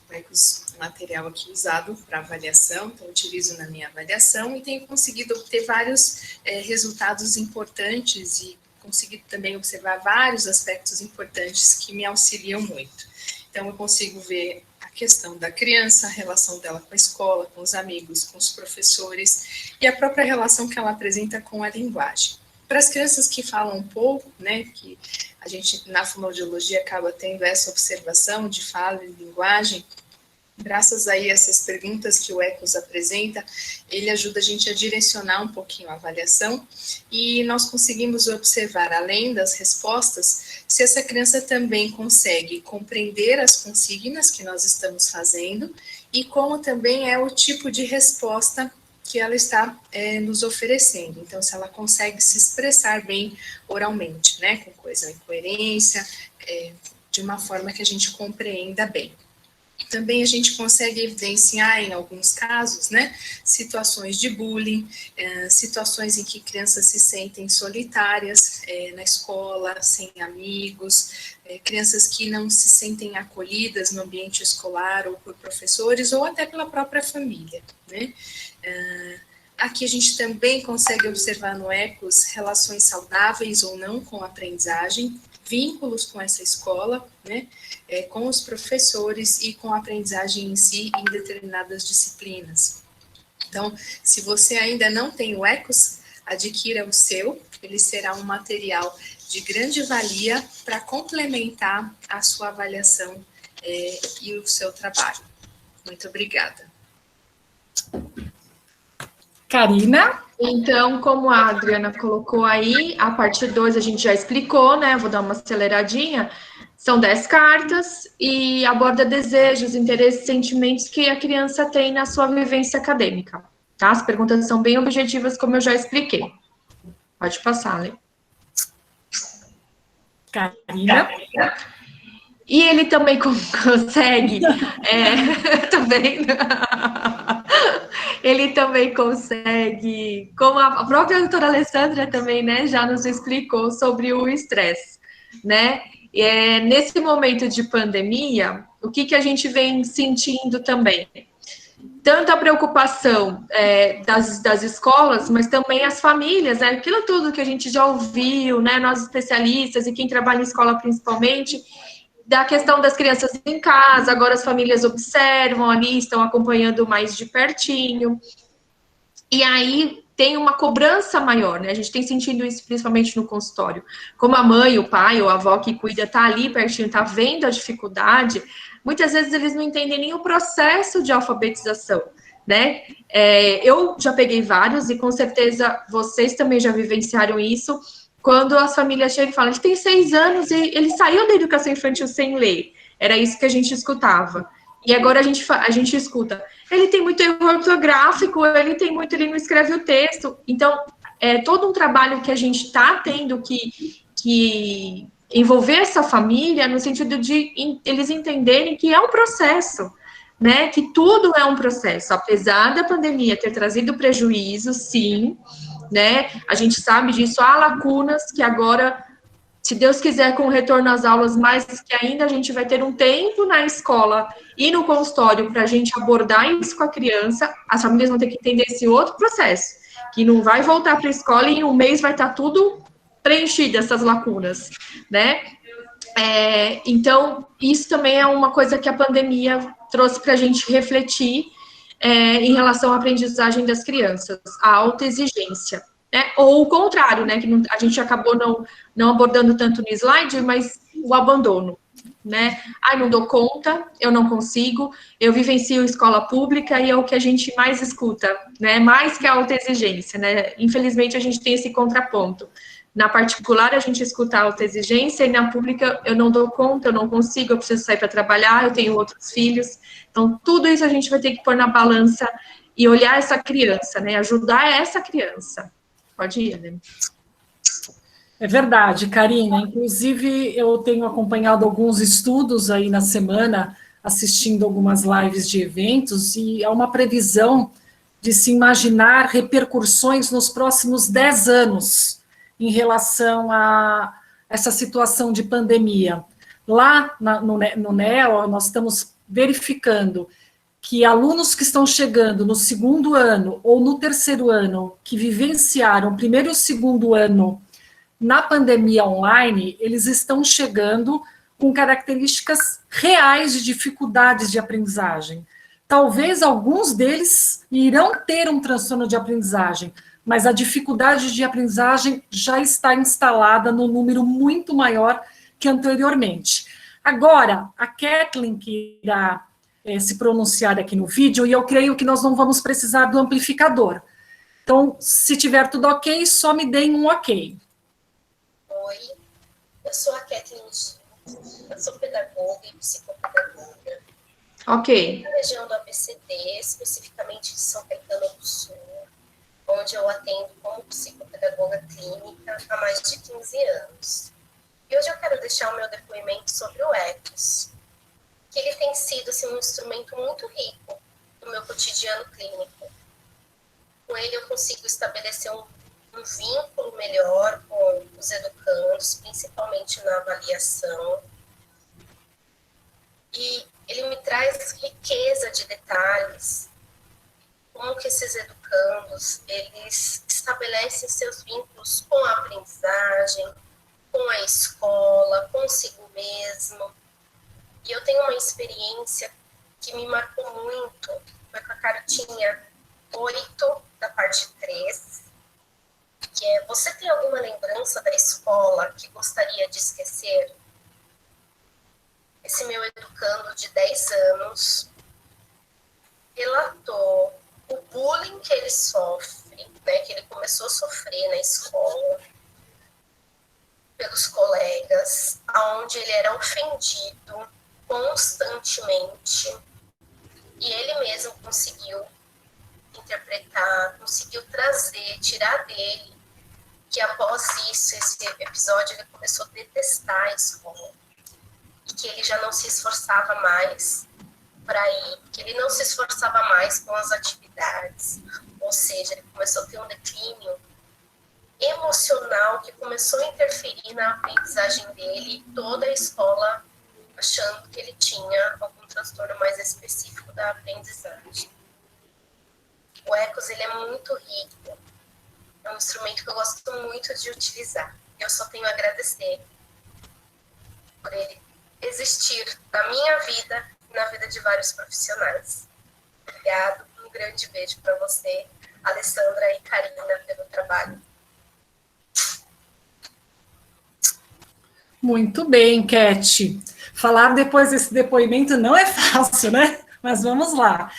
S7: O ECOS é um material aqui usado para avaliação, então eu utilizo na minha avaliação e tenho conseguido obter vários resultados importantes e conseguido também observar vários aspectos importantes que me auxiliam muito. Então eu consigo ver a questão da criança, a relação dela com a escola, com os amigos, com os professores e a própria relação que ela apresenta com a linguagem. Para as crianças que falam um pouco, né, que a gente na fonoaudiologia acaba tendo essa observação de fala e linguagem, graças a essas perguntas que o ECOS apresenta, ele ajuda a gente a direcionar um pouquinho a avaliação e nós conseguimos observar, além das respostas, se essa criança também consegue compreender as consignas que nós estamos fazendo e como também é o tipo de resposta que ela está nos oferecendo. Então, se ela consegue se expressar bem oralmente, né, com coesão e coerência, de uma forma que a gente compreenda bem. Também a gente consegue evidenciar, em alguns casos, né, situações de bullying, situações em que crianças se sentem solitárias na escola, sem amigos, crianças que não se sentem acolhidas no ambiente escolar ou por professores ou até pela própria família, né. Aqui a gente também consegue observar no ECOS relações saudáveis ou não com a aprendizagem, vínculos com essa escola, né, com os professores e com a aprendizagem em si em determinadas disciplinas. Então, se você ainda não tem o ECOS, adquira o seu, ele será um material de grande valia para complementar a sua avaliação e o seu trabalho. Muito obrigada.
S2: Karina?
S3: Então, como a Adriana colocou aí, a parte 2 a gente já explicou, né? Vou dar uma aceleradinha. São 10 cartas e aborda desejos, interesses, sentimentos que a criança tem na sua vivência acadêmica, tá? As perguntas são bem objetivas, como eu já expliquei. Pode passar, Lê.
S2: Karina?
S3: E ele também consegue, tá vendo? Ele também consegue, como a própria doutora Alessandra também, né, já nos explicou sobre o estresse, né? Nesse momento de pandemia, o que a gente vem sentindo também? Tanto a preocupação das escolas, mas também as famílias, né? Aquilo tudo que a gente já ouviu, né? Nós especialistas e quem trabalha em escola principalmente, da questão das crianças em casa, agora as famílias observam ali, estão acompanhando mais de pertinho, e aí tem uma cobrança maior, né? A gente tem sentido isso principalmente no consultório. Como a mãe, o pai ou a avó que cuida tá ali pertinho, tá vendo a dificuldade, muitas vezes eles não entendem nem o processo de alfabetização, né? Eu já peguei vários e com certeza vocês também já vivenciaram isso, quando as famílias chegam e falam, ele tem 6 anos e ele saiu da educação infantil sem ler. Era isso que a gente escutava. E agora a gente escuta, ele tem muito erro ortográfico, ele não escreve o texto. Então, é todo um trabalho que a gente está tendo que envolver essa família no sentido de eles entenderem que é um processo, né? Que tudo é um processo. Apesar da pandemia ter trazido prejuízo, sim, né? A gente sabe disso, há lacunas que agora, se Deus quiser, com o retorno às aulas, mas que ainda a gente vai ter um tempo na escola e no consultório para a gente abordar isso com a criança, as famílias vão ter que entender esse outro processo, que não vai voltar para a escola e em um mês vai estar tudo preenchido, essas lacunas, né? Então, isso também é uma coisa que a pandemia trouxe para a gente refletir em relação à aprendizagem das crianças, a autoexigência, né? Ou o contrário, né? Que a gente acabou não abordando tanto no slide, mas o abandono, né? Não dou conta, eu não consigo, eu vivencio escola pública e é o que a gente mais escuta, né? Mais que a autoexigência, né? Infelizmente, a gente tem esse contraponto. Na particular, a gente escuta a autoexigência e na pública eu não dou conta, eu não consigo, eu preciso sair para trabalhar, eu tenho outros filhos. Então, tudo isso a gente vai ter que pôr na balança e olhar essa criança, né? Ajudar essa criança. Pode ir, né?
S2: É verdade, Karina. Inclusive, eu tenho acompanhado alguns estudos aí na semana, assistindo algumas lives de eventos, e há uma previsão de se imaginar repercussões nos próximos 10 anos em relação a essa situação de pandemia. Lá no NEO, nós estamos verificando que alunos que estão chegando no segundo ano ou no terceiro ano, que vivenciaram o primeiro e o segundo ano na pandemia online, eles estão chegando com características reais de dificuldades de aprendizagem. Talvez alguns deles irão ter um transtorno de aprendizagem, mas a dificuldade de aprendizagem já está instalada num número muito maior que anteriormente. Agora, a Kathleen, que irá se pronunciar aqui no vídeo, e eu creio que nós não vamos precisar do amplificador. Então, se tiver tudo ok, só me deem um ok.
S8: Oi, eu sou a Kathleen Gil, eu sou pedagoga e psicopedagoga.
S3: Ok.
S8: Na região do ABCD, especificamente de São Caetano do Sul, onde eu atendo como psicopedagoga clínica há mais de 15 anos. E hoje eu quero deixar o meu depoimento sobre o ECOS, que ele tem sido assim, um instrumento muito rico no meu cotidiano clínico. Com ele eu consigo estabelecer um vínculo melhor com os educandos, principalmente na avaliação. E ele me traz riqueza de detalhes, como que esses educandos, eles estabelecem seus vínculos com a aprendizagem, com a escola, consigo mesmo. E eu tenho uma experiência que me marcou muito, foi com a cartinha 8 da parte 3, que é: você tem alguma lembrança da escola que gostaria de esquecer? Esse meu educando de 10 anos relatou o bullying que ele sofre, né, que ele começou a sofrer na escola, pelos colegas, aonde ele era ofendido constantemente, e ele mesmo conseguiu interpretar, conseguiu trazer, tirar dele, que após isso, esse episódio, ele começou a detestar a escola, e que ele já não se esforçava mais para ir, que ele não se esforçava mais com as atividades, ou seja, ele começou a ter um declínio emocional que começou a interferir na aprendizagem dele, e toda a escola achando que ele tinha algum transtorno mais específico da aprendizagem. O ECOS, ele é muito rico, é um instrumento que eu gosto muito de utilizar. Eu só tenho a agradecer por ele existir na minha vida e na vida de vários profissionais. Obrigado, um grande beijo para você, Alessandra e Karina, pelo trabalho.
S2: Muito bem, Cat. Falar depois desse depoimento não é fácil, né? Mas vamos lá.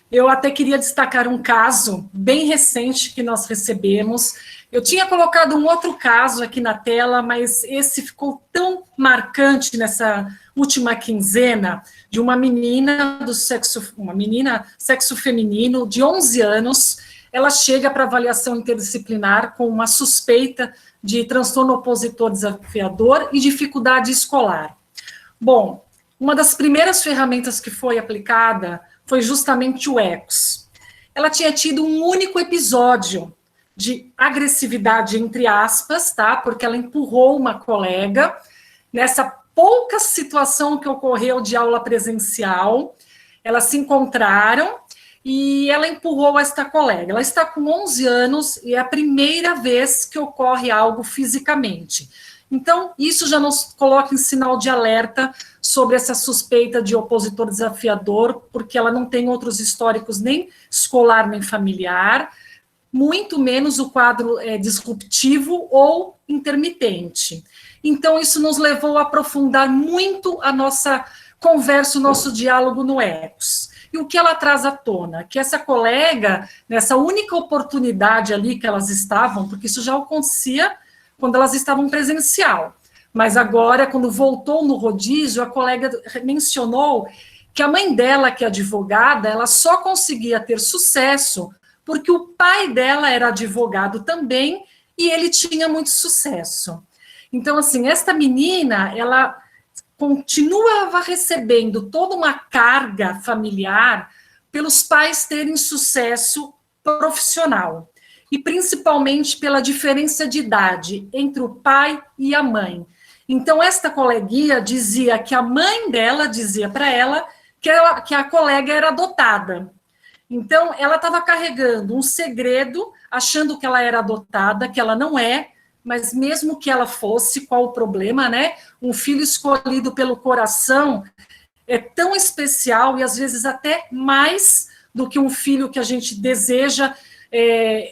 S2: Eu até queria destacar um caso bem recente que nós recebemos. Eu tinha colocado um outro caso aqui na tela, mas esse ficou tão marcante nessa última quinzena, de uma menina sexo feminino de 11 anos. Ela chega para avaliação interdisciplinar com uma suspeita de transtorno opositor desafiador e dificuldade escolar. Bom, uma das primeiras ferramentas que foi aplicada foi justamente o ECOS. Ela tinha tido um único episódio de agressividade, entre aspas, tá? Porque ela empurrou uma colega nessa pouca situação que ocorreu de aula presencial. Elas se encontraram e ela empurrou esta colega. Ela está com 11 anos e é a primeira vez que ocorre algo fisicamente. Então, isso já nos coloca em sinal de alerta sobre essa suspeita de opositor desafiador, porque ela não tem outros históricos nem escolar nem familiar, muito menos o quadro disruptivo ou intermitente. Então, isso nos levou a aprofundar muito a nossa conversa, o nosso diálogo no ECOS. E o que ela traz à tona? Que essa colega, nessa única oportunidade ali que elas estavam, porque isso já acontecia quando elas estavam presencial, mas agora, quando voltou no rodízio, a colega mencionou que a mãe dela, que é advogada, ela só conseguia ter sucesso porque o pai dela era advogado também e ele tinha muito sucesso. Então, assim, esta menina, ela continuava recebendo toda uma carga familiar pelos pais terem sucesso profissional, e principalmente pela diferença de idade entre o pai e a mãe. Então, esta coleguinha dizia que a mãe dela dizia para ela que a colega era adotada. Então, ela estava carregando um segredo, achando que ela era adotada, que ela não é, mas mesmo que ela fosse, qual o problema, né? Um filho escolhido pelo coração é tão especial e às vezes até mais do que um filho que a gente deseja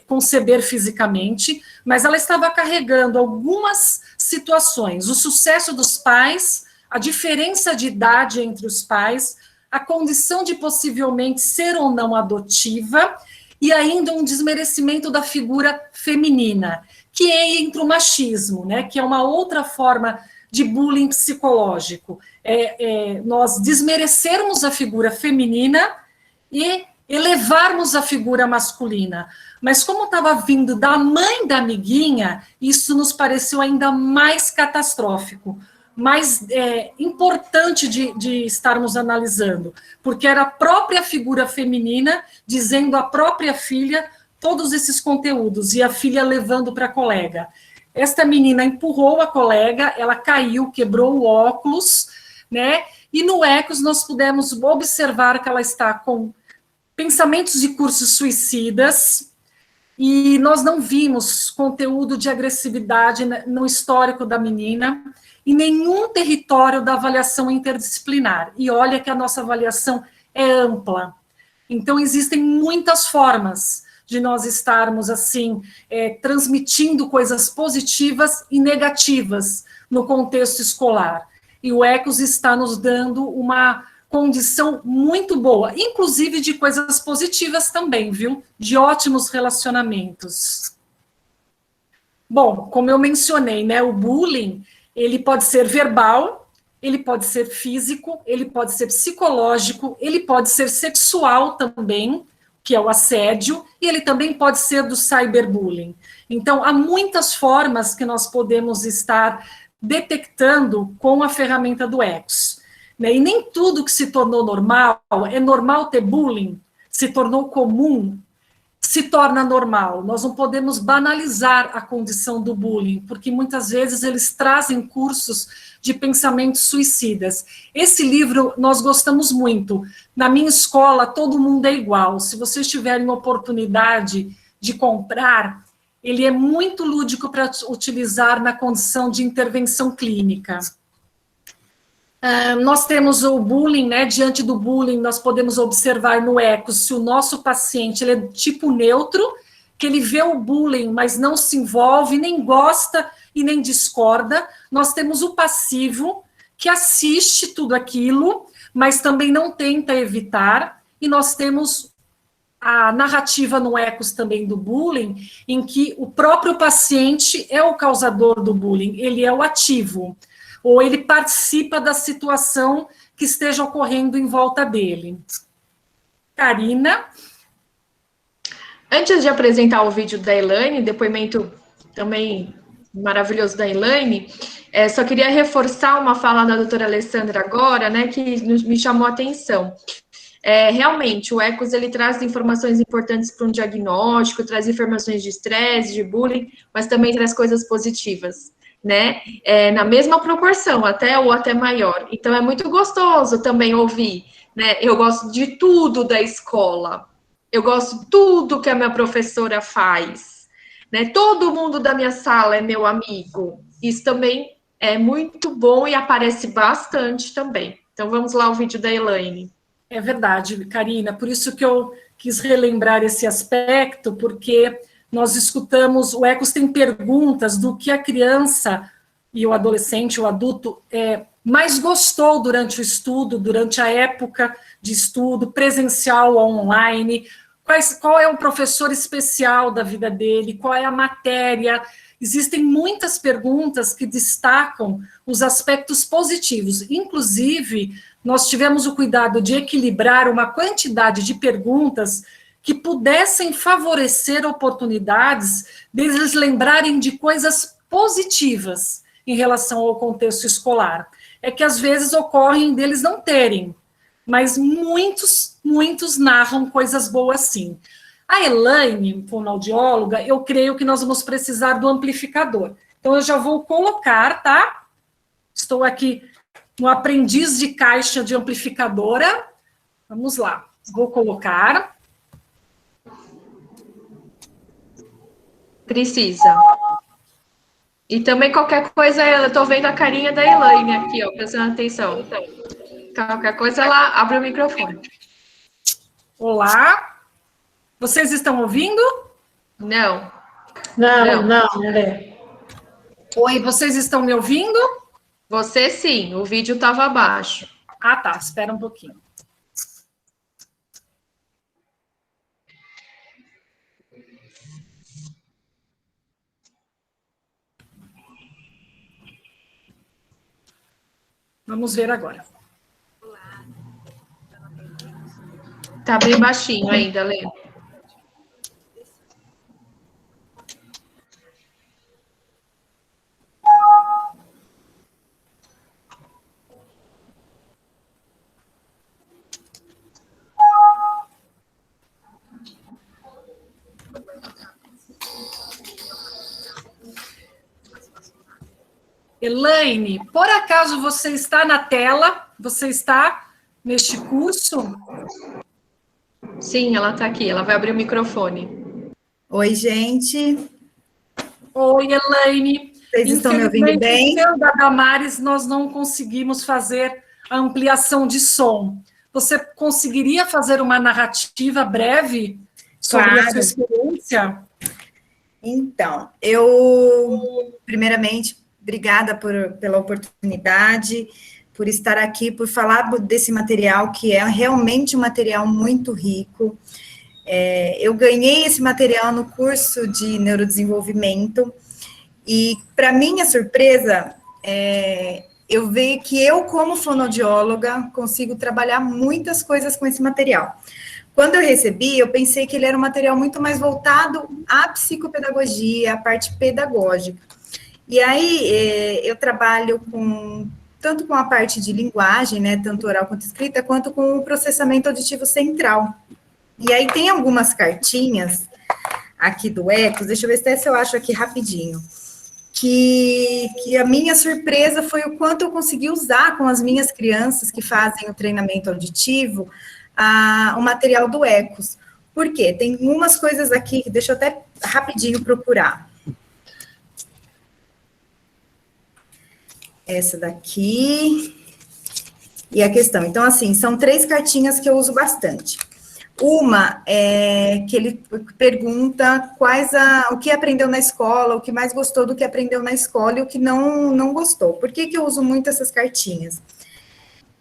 S2: conceber fisicamente, mas ela estava carregando algumas situações, o sucesso dos pais, a diferença de idade entre os pais, a condição de possivelmente ser ou não adotiva, e ainda um desmerecimento da figura feminina, que entra o machismo, né, que é uma outra forma de bullying psicológico. Nós desmerecermos a figura feminina e elevarmos a figura masculina. Mas como estava vindo da mãe da amiguinha, isso nos pareceu ainda mais catastrófico, mais importante de estarmos analisando, porque era a própria figura feminina dizendo à própria filha todos esses conteúdos, e a filha levando para a colega. Esta menina empurrou a colega, ela caiu, quebrou o óculos, né? E no Ecos nós pudemos observar que ela está com pensamentos de cursos suicidas, e nós não vimos conteúdo de agressividade no histórico da menina, em nenhum território da avaliação interdisciplinar. E olha que a nossa avaliação é ampla. Então, existem muitas formas de nós estarmos, assim, transmitindo coisas positivas e negativas no contexto escolar. E o Ecos está nos dando uma condição muito boa, inclusive de coisas positivas também, viu? De ótimos relacionamentos. Bom, como eu mencionei, né, o bullying, ele pode ser verbal, ele pode ser físico, ele pode ser psicológico, ele pode ser sexual também, que é o assédio, e ele também pode ser do cyberbullying. Então, há muitas formas que nós podemos estar detectando com a ferramenta do Ecos. E nem tudo que se tornou normal, é normal ter bullying, se tornou comum, se torna normal. Nós não podemos banalizar a condição do bullying, porque muitas vezes eles trazem cursos de pensamentos suicidas. Esse livro nós gostamos muito. Na minha escola, todo mundo é igual. Se vocês tiverem oportunidade de comprar, ele é muito lúdico para utilizar na condição de intervenção clínica. Nós temos o bullying, né? Diante do bullying, nós podemos observar no Ecos se o nosso paciente ele é tipo neutro, que ele vê o bullying, mas não se envolve, nem gosta e nem discorda. Nós temos o passivo, que assiste tudo aquilo, mas também não tenta evitar. E nós temos a narrativa no Ecos também do bullying, em que o próprio paciente é o causador do bullying, ele é o ativo, ou ele participa da situação que esteja ocorrendo em volta dele. Karina?
S3: Antes de apresentar o vídeo da Elaine, depoimento também maravilhoso da Elaine, só queria reforçar uma fala da doutora Alessandra agora, né, que me chamou a atenção. Realmente, o Ecos, ele traz informações importantes para um diagnóstico, traz informações de estresse, de bullying, mas também traz coisas positivas, né, na mesma proporção, até ou até maior. Então, é muito gostoso também ouvir, né, eu gosto de tudo da escola, eu gosto de tudo que a minha professora faz, né, todo mundo da minha sala é meu amigo. Isso também é muito bom e aparece bastante também. Então, vamos lá ao vídeo da Elaine.
S2: É verdade, Karina, por isso que eu quis relembrar esse aspecto, porque nós escutamos, o Ecos tem perguntas do que a criança e o adolescente, o adulto, mais gostou durante o estudo, durante a época de estudo, presencial ou online, qual é o professor especial da vida dele, qual é a matéria. Existem muitas perguntas que destacam os aspectos positivos, inclusive nós tivemos o cuidado de equilibrar uma quantidade de perguntas que pudessem favorecer oportunidades deles lembrarem de coisas positivas em relação ao contexto escolar. É que às vezes ocorrem deles não terem, mas muitos narram coisas boas sim. A Elaine, fonoaudióloga, eu creio que nós vamos precisar do amplificador. Então, eu já vou colocar, tá? Estou aqui no aprendiz de caixa de amplificadora. Vamos lá. Vou colocar.
S3: Precisa. E também qualquer coisa, eu tô vendo a carinha da Elaine aqui, ó, prestando atenção. Qualquer coisa, ela abre o microfone.
S2: Olá. Vocês estão ouvindo?
S3: Não.
S1: Não, Lê.
S2: Oi, vocês estão me ouvindo?
S3: Você sim, o vídeo estava abaixo.
S2: Ah, tá. Espera um pouquinho. Vamos ver agora.
S3: Tá bem baixinho ainda, Lê.
S2: Elaine, por acaso você está na tela? Você está neste curso?
S3: Sim, ela tá aqui, ela vai abrir o microfone.
S9: Oi, gente.
S2: Oi, Elaine.
S9: Vocês estão me ouvindo bem?
S2: Infelizmente, da Damares, nós não conseguimos fazer a ampliação de som. Você conseguiria fazer uma narrativa breve sobre a sua experiência?
S9: Então, primeiramente, obrigada pela oportunidade, por estar aqui, por falar desse material, que é realmente um material muito rico. Eu ganhei esse material no curso de neurodesenvolvimento, e, para minha surpresa, eu vejo que eu, como fonoaudióloga, consigo trabalhar muitas coisas com esse material. Quando eu recebi, eu pensei que ele era um material muito mais voltado à psicopedagogia, à parte pedagógica. E aí, eu trabalho tanto com a parte de linguagem, né, tanto oral quanto escrita, quanto com o processamento auditivo central. E aí tem algumas cartinhas aqui do Ecos, deixa eu ver se eu acho aqui rapidinho, que a minha surpresa foi o quanto eu consegui usar com as minhas crianças que fazem o treinamento auditivo, o material do Ecos. Por quê? Tem umas coisas aqui, deixa eu até rapidinho procurar. Essa daqui, e a questão. Então, assim, são 3 cartinhas que eu uso bastante. Uma é que ele pergunta o que aprendeu na escola, o que mais gostou do que aprendeu na escola e o que não gostou. Por que eu uso muito essas cartinhas?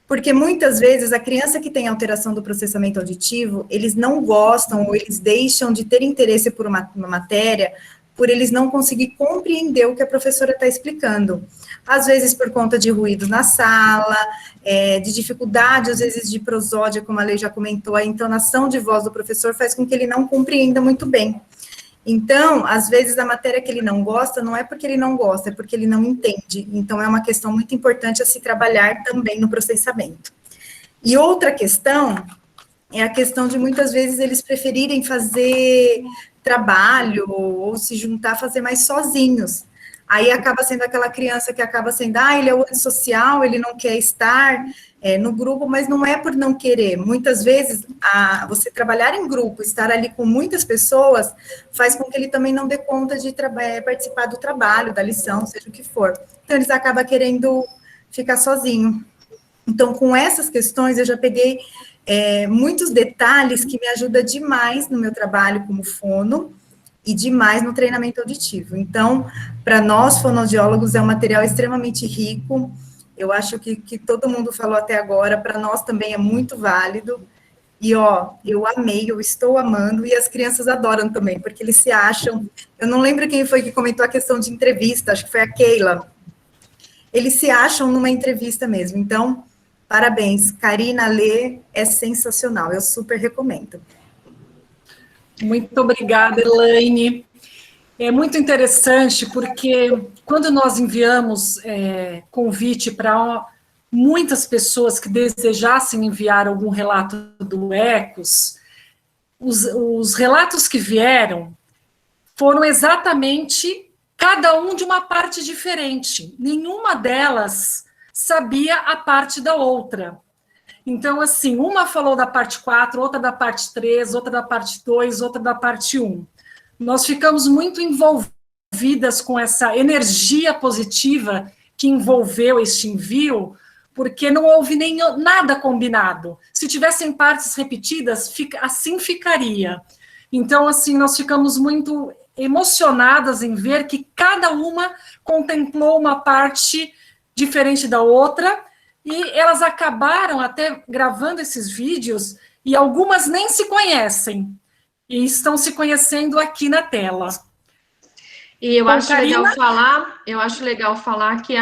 S9: Porque muitas vezes a criança que tem alteração do processamento auditivo, eles não gostam ou eles deixam de ter interesse por uma matéria por eles não conseguir compreender o que a professora está explicando. Às vezes por conta de ruído na sala, de dificuldade, às vezes de prosódia, como a Lei já comentou, a entonação de voz do professor faz com que ele não compreenda muito bem. Então, às vezes a matéria que ele não gosta, não é porque ele não gosta, é porque ele não entende. Então, é uma questão muito importante a se trabalhar também no processamento. E outra questão é a questão de muitas vezes eles preferirem fazer trabalho ou se juntar, fazer mais sozinhos. Aí acaba sendo aquela criança que acaba sendo, ele é o antissocial, ele não quer estar no grupo, mas não é por não querer. Muitas vezes, você trabalhar em grupo, estar ali com muitas pessoas, faz com que ele também não dê conta de participar do trabalho, da lição, seja o que for. Então, eles acabam querendo ficar sozinho. Então, com essas questões, eu já peguei muitos detalhes que me ajudam demais no meu trabalho como fono e demais no treinamento auditivo. Então, para nós, fonoaudiólogos, é um material extremamente rico. Eu acho que todo mundo falou até agora, para nós também é muito válido. E, eu amei, eu estou amando, e as crianças adoram também, porque eles se acham... Eu não lembro quem foi que comentou a questão de entrevista, acho que foi a Keila. Eles se acham numa entrevista mesmo. Então, parabéns. Karina, Lê, é sensacional, eu super recomendo.
S2: Muito obrigada, Elaine. É muito interessante, porque quando nós enviamos convite para muitas pessoas que desejassem enviar algum relato do ECOS, os relatos que vieram foram exatamente cada um de uma parte diferente. Nenhuma delas sabia a parte da outra. Então, assim, uma falou da parte 4, outra da parte 3, outra da parte 2, outra da parte 1. Nós ficamos muito envolvidas com essa energia positiva que envolveu este envio, porque não houve nem nada combinado. Se tivessem partes repetidas, assim ficaria. Então, assim, nós ficamos muito emocionadas em ver que cada uma contemplou uma parte diferente da outra, e elas acabaram até gravando esses vídeos, e algumas nem se conhecem, e estão se conhecendo aqui na tela.
S3: E eu acho legal falar que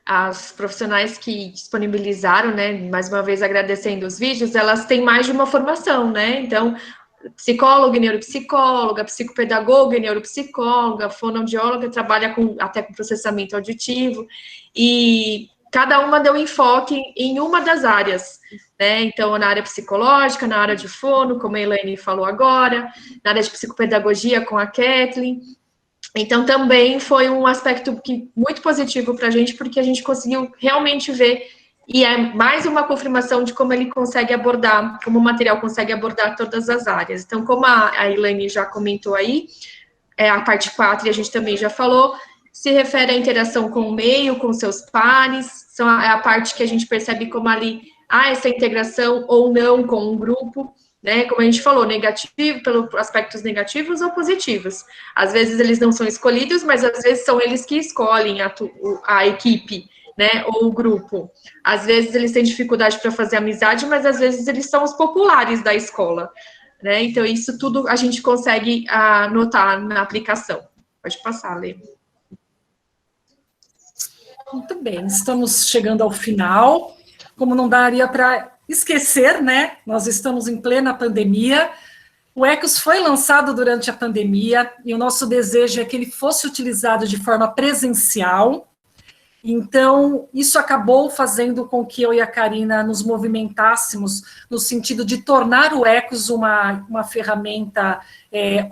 S3: as profissionais que disponibilizaram, né, mais uma vez agradecendo os vídeos, elas têm mais de uma formação, né? Então, psicóloga e neuropsicóloga, psicopedagoga e neuropsicóloga, fonoaudióloga, trabalha até com processamento auditivo, e cada uma deu enfoque em uma das áreas, né? Então, na área psicológica, na área de fono, como a Elaine falou agora, na área de psicopedagogia com a Kathleen. Então, também foi um aspecto muito positivo para a gente, porque a gente conseguiu realmente ver, e é mais uma confirmação de como ele consegue abordar, como o material consegue abordar todas as áreas. Então, como a Elaine já comentou aí, a parte 4, e a gente também já falou, se refere à interação com o meio, com seus pares, é a parte que a gente percebe como ali há essa integração ou não com um grupo, né, como a gente falou, negativo, pelos aspectos negativos ou positivos. Às vezes eles não são escolhidos, mas às vezes são eles que escolhem a equipe, né, ou o grupo. Às vezes eles têm dificuldade para fazer amizade, mas às vezes eles são os populares da escola, né, então isso tudo a gente consegue notar na aplicação. Pode passar, Lê.
S2: Muito bem, estamos chegando ao final. Como não daria para esquecer, né? Nós estamos em plena pandemia. O ECOS foi lançado durante a pandemia e o nosso desejo é que ele fosse utilizado de forma presencial. Então, isso acabou fazendo com que eu e a Karina nos movimentássemos no sentido de tornar o ECOS uma ferramenta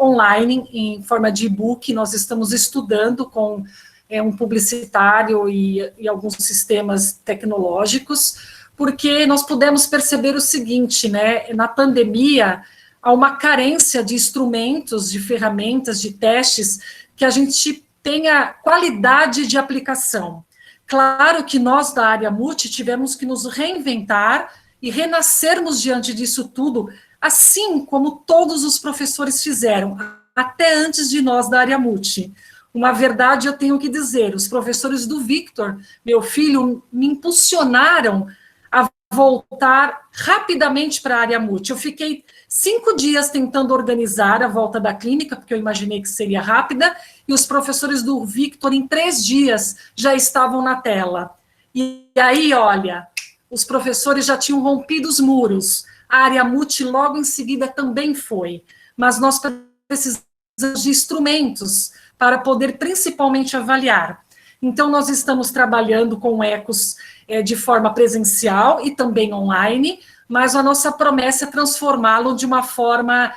S2: online, em forma de e-book. Nós estamos estudando com um publicitário e alguns sistemas tecnológicos, porque nós pudemos perceber o seguinte, né, na pandemia, há uma carência de instrumentos, de ferramentas, de testes, que a gente tenha qualidade de aplicação. Claro que nós, da área multi, tivemos que nos reinventar e renascermos diante disso tudo, assim como todos os professores fizeram, até antes de nós, da área multi. Uma verdade eu tenho que dizer, os professores do Victor, meu filho, me impulsionaram a voltar rapidamente para a área multi. Eu fiquei 5 dias tentando organizar a volta da clínica, porque eu imaginei que seria rápida, e os professores do Victor, em 3 dias, já estavam na tela. E aí, olha, os professores já tinham rompido os muros, a área multi logo em seguida também foi, mas nós precisamos de instrumentos para poder principalmente avaliar. Então, nós estamos trabalhando com ECOS de forma presencial e também online, mas a nossa promessa é transformá-lo de uma forma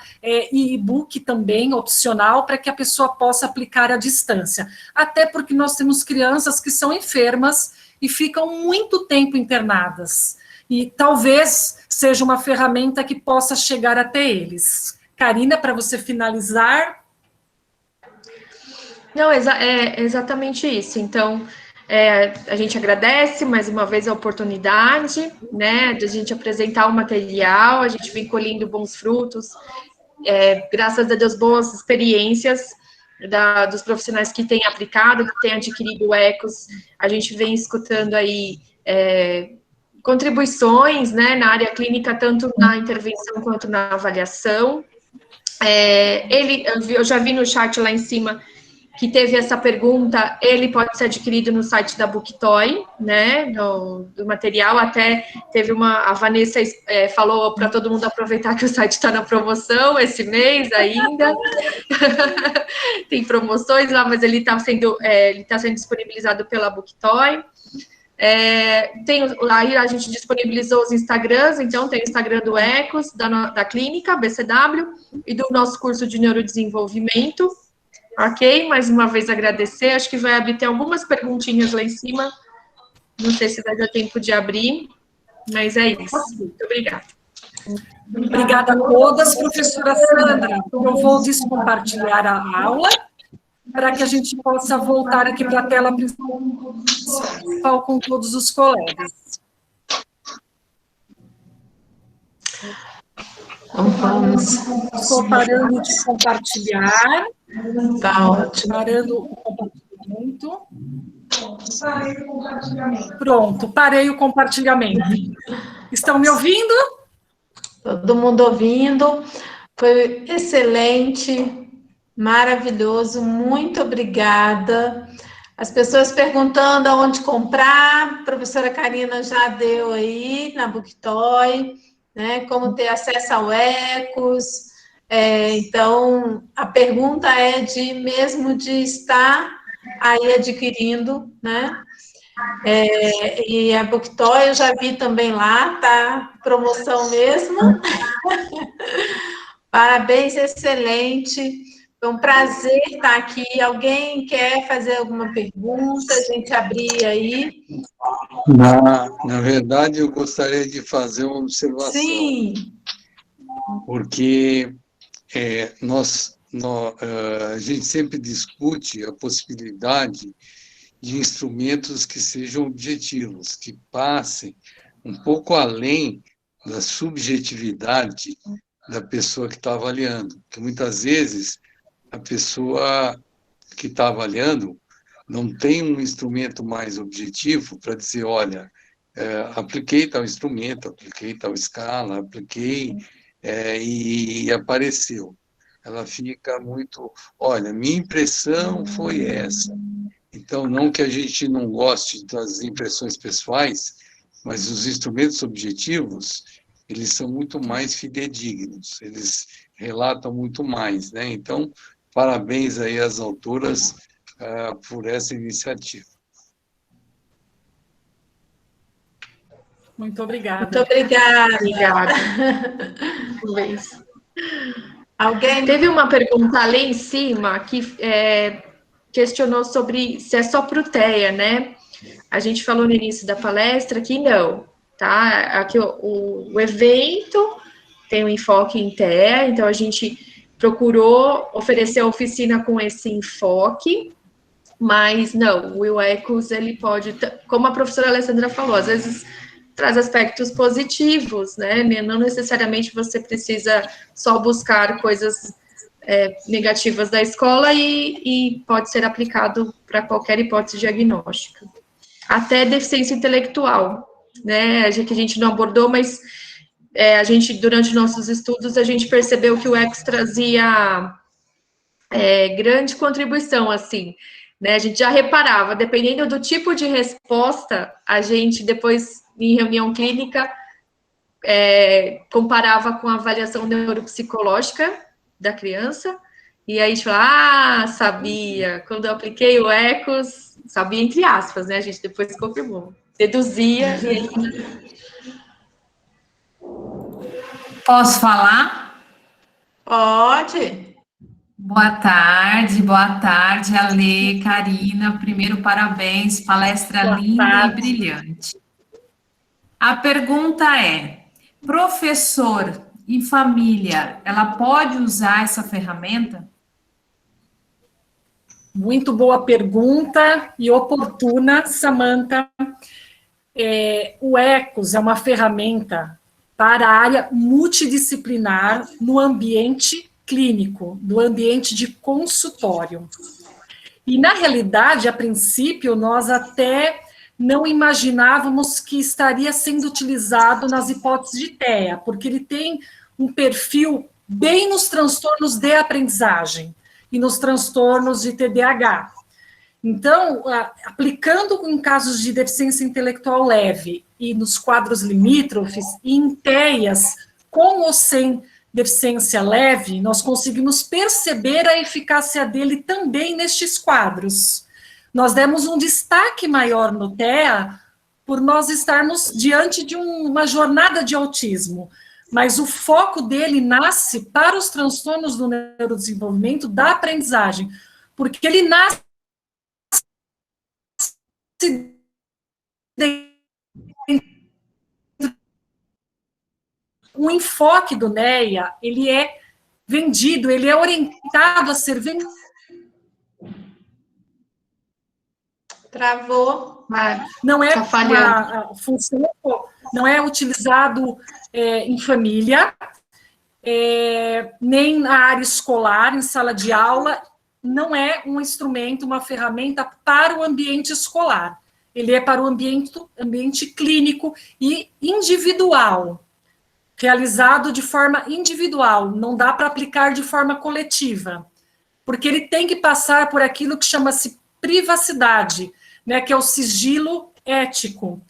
S2: e-book também, opcional, para que a pessoa possa aplicar à distância. Até porque nós temos crianças que são enfermas e ficam muito tempo internadas. E talvez seja uma ferramenta que possa chegar até eles. Karina, para você finalizar.
S3: Não, é exatamente isso. Então, a gente agradece mais uma vez a oportunidade, né, de a gente apresentar o material, a gente vem colhendo bons frutos, graças a Deus, boas experiências dos profissionais que têm aplicado, que têm adquirido o ECOS, a gente vem escutando aí contribuições, né, na área clínica, tanto na intervenção quanto na avaliação. Eu já vi no chat lá em cima que teve essa pergunta, ele pode ser adquirido no site da Booktoy, né, do material. Até teve a Vanessa falou para todo mundo aproveitar que o site está na promoção esse mês ainda. Tem promoções lá, mas ele está sendo disponibilizado pela Booktoy. Aí a gente disponibilizou os Instagrams, então tem o Instagram do ECOS, da clínica, BCW, e do nosso curso de neurodesenvolvimento. Ok? Mais uma vez agradecer, acho que vai abrir até algumas perguntinhas lá em cima, não sei se vai dar tempo de abrir, mas é isso. Muito obrigada.
S2: Obrigada a todas, professora Sandra. Eu vou descompartilhar a aula, para que a gente possa voltar aqui para a tela principal com todos os colegas.
S1: Então, vamos.
S2: Estou parando de compartilhar.
S1: Tá ótimo.
S2: Parando o compartilhamento. Pronto, parei o compartilhamento. Estão me ouvindo?
S1: Todo mundo ouvindo. Foi excelente, maravilhoso. Muito obrigada. As pessoas perguntando aonde comprar. A professora Karina já deu aí na Booktoy, né? Como ter acesso ao ECOS. Então, a pergunta é mesmo de estar aí adquirindo, né? E a Booktoy eu já vi também lá, tá? Promoção mesmo. Parabéns, excelente. Foi um prazer estar aqui. Alguém quer fazer alguma pergunta? A gente abrir aí.
S10: Na verdade, eu gostaria de fazer uma observação.
S1: Sim.
S10: Porque a gente sempre discute a possibilidade de instrumentos que sejam objetivos, que passem um pouco além da subjetividade da pessoa que está avaliando. Porque muitas vezes a pessoa que está avaliando não tem um instrumento mais objetivo para dizer, olha, apliquei tal instrumento, apliquei tal escala, apliquei e apareceu. Ela fica muito, olha, minha impressão foi essa. Então, não que a gente não goste das impressões pessoais, mas os instrumentos objetivos, eles são muito mais fidedignos, eles relatam muito mais, né? Então, parabéns aí às autoras por essa iniciativa.
S2: Muito obrigada.
S1: Muito obrigada.
S3: Obrigada.
S1: Alguém?
S3: Teve uma pergunta ali em cima que questionou sobre se é só para o TEA, né? A gente falou no início da palestra que não, tá? Aqui o evento tem um enfoque em TEA, então a gente procurou oferecer a oficina com esse enfoque, mas não, o ECOS, ele pode, como a professora Alessandra falou, às vezes traz aspectos positivos, né? Não necessariamente você precisa só buscar coisas negativas da escola e pode ser aplicado para qualquer hipótese diagnóstica. Até deficiência intelectual, né? Que a gente não abordou, mas a gente, durante nossos estudos, a gente percebeu que o ECOS trazia grande contribuição, assim, né? A gente já reparava, dependendo do tipo de resposta, a gente depois, em reunião clínica, comparava com a avaliação neuropsicológica da criança, e aí a gente fala, sabia, quando eu apliquei o ECOS, sabia entre aspas, né, a gente depois confirmou, deduzia, e aí...
S11: Posso falar?
S1: Pode.
S11: Boa tarde, Ale, Karina, primeiro parabéns, palestra linda e brilhante. A pergunta é, professor e família, ela pode usar essa ferramenta?
S2: Muito boa pergunta e oportuna, Samantha. O ECOS é uma ferramenta para a área multidisciplinar no ambiente clínico, no ambiente de consultório. E, na realidade, a princípio, nós até não imaginávamos que estaria sendo utilizado nas hipóteses de TEA, porque ele tem um perfil bem nos transtornos de aprendizagem. e nos transtornos de TDAH. Então, aplicando em casos de deficiência intelectual leve e nos quadros limítrofes e em TEIAs com ou sem deficiência leve, nós conseguimos perceber a eficácia dele também nestes quadros. Nós demos um destaque maior no TEA por nós estarmos diante de uma jornada de autismo, mas o foco dele nasce para os transtornos do neurodesenvolvimento da aprendizagem, porque ele nasce o enfoque do NEA, ele é vendido, ele é orientado a ser vendido.
S1: Travou.
S2: Não é
S3: tá falhando.
S2: Função, não é utilizado em família, nem na área escolar, em sala de aula, não é um instrumento, uma ferramenta para o ambiente escolar. Ele é para o ambiente clínico e individual, realizado de forma individual, não dá para aplicar de forma coletiva, porque ele tem que passar por aquilo que chama-se privacidade, né, que é o sigilo ético,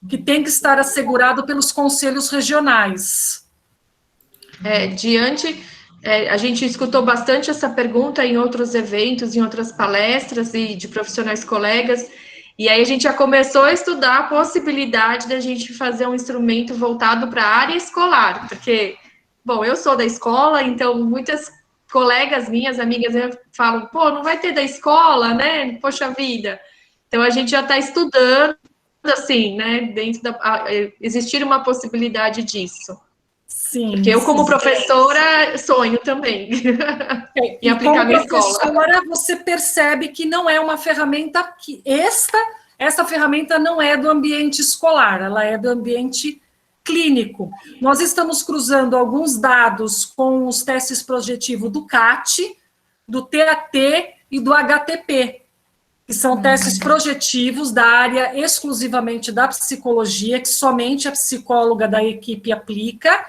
S2: que tem que estar assegurado pelos conselhos regionais.
S3: A gente escutou bastante essa pergunta em outros eventos, em outras palestras e de profissionais colegas, e aí a gente já começou a estudar a possibilidade da gente fazer um instrumento voltado para a área escolar, porque, bom, eu sou da escola, então muitas colegas minhas, amigas, falam, pô, não vai ter da escola, né? Poxa vida. Então a gente já está estudando, assim, né, existir uma possibilidade disso.
S2: Sim.
S3: Porque eu, como professora, sonho também em aplicar na escola.
S2: Como professora, você percebe que não é uma ferramenta que essa ferramenta não é do ambiente escolar, ela é do ambiente clínico. Nós estamos cruzando alguns dados com os testes projetivos do CAT, do TAT e do HTP, que são testes projetivos da área exclusivamente da psicologia, que somente a psicóloga da equipe aplica.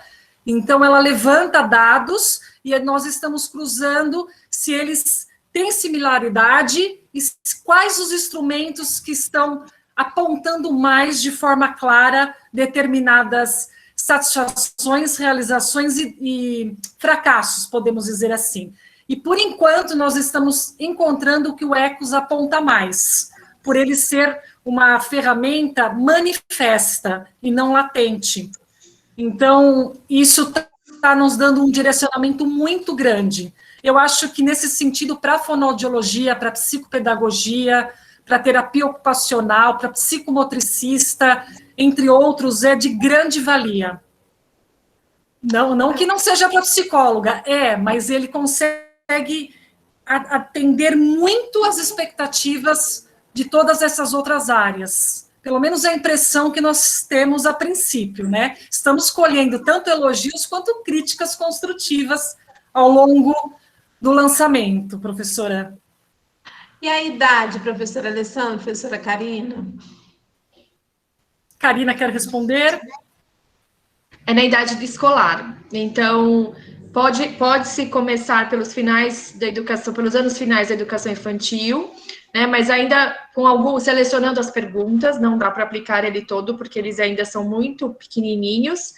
S2: Então, ela levanta dados e nós estamos cruzando se eles têm similaridade e quais os instrumentos que estão apontando mais de forma clara determinadas satisfações, realizações e fracassos, podemos dizer assim. E, por enquanto, nós estamos encontrando o que o ECOS aponta mais, por ele ser uma ferramenta manifesta e não latente. Então, isso está nos dando um direcionamento muito grande. Eu acho que, nesse sentido, para a fonoaudiologia, para a psicopedagogia, para a terapia ocupacional, para psicomotricista, entre outros, é de grande valia. Não que não seja para psicóloga, mas ele consegue atender muito às expectativas de todas essas outras áreas. Pelo menos é a impressão que nós temos a princípio, né? Estamos colhendo tanto elogios quanto críticas construtivas ao longo do lançamento, professora.
S1: E a idade, professora Alessandra, professora Karina?
S2: Karina quer responder?
S3: É na idade escolar. Então, pode-se começar pelos finais da educação, pelos anos finais da educação infantil, né, mas ainda selecionando as perguntas, não dá para aplicar ele todo, porque eles ainda são muito pequenininhos,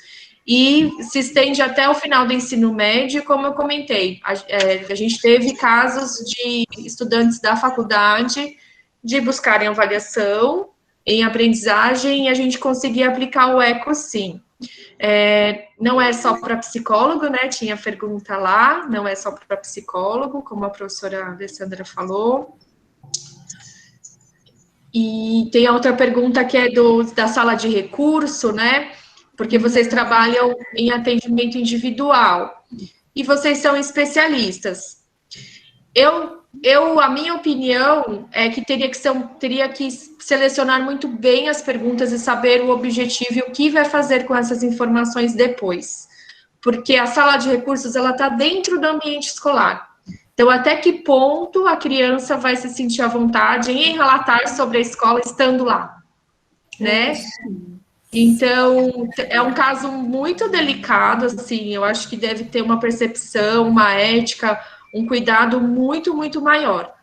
S3: e se estende até o final do ensino médio, como eu comentei. A gente teve casos de estudantes da faculdade de buscarem avaliação em aprendizagem, e a gente conseguia aplicar o ECOS, sim. Não é só para psicólogo, né, tinha pergunta lá, não é só para psicólogo, como a professora Alessandra falou. E tem a outra pergunta que é da sala de recurso, né? Porque vocês trabalham em atendimento individual e vocês são especialistas. A minha opinião é que teria que selecionar muito bem as perguntas e saber o objetivo e o que vai fazer com essas informações depois. Porque a sala de recursos, ela está dentro do ambiente escolar. Então, até que ponto a criança vai se sentir à vontade em relatar sobre a escola estando lá, né? Então, é um caso muito delicado, assim, eu acho que deve ter uma percepção, uma ética, um cuidado muito, muito maior.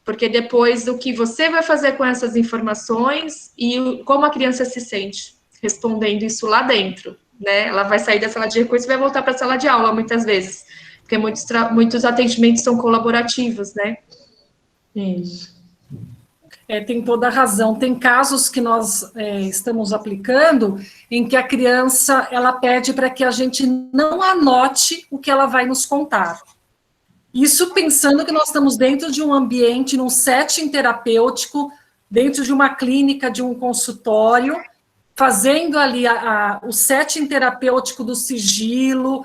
S3: Porque depois do que você vai fazer com essas informações e como a criança se sente respondendo isso lá dentro, né? Ela vai sair da sala de recurso e vai voltar para a sala de aula, muitas vezes. Porque muitos atendimentos são colaborativos, né?
S1: Isso.
S2: Tem toda a razão. Tem casos que nós estamos aplicando em que a criança ela pede para que a gente não anote o que ela vai nos contar. Isso pensando que nós estamos dentro de um ambiente, num setting terapêutico, dentro de uma clínica, de um consultório, fazendo ali o setting terapêutico do sigilo,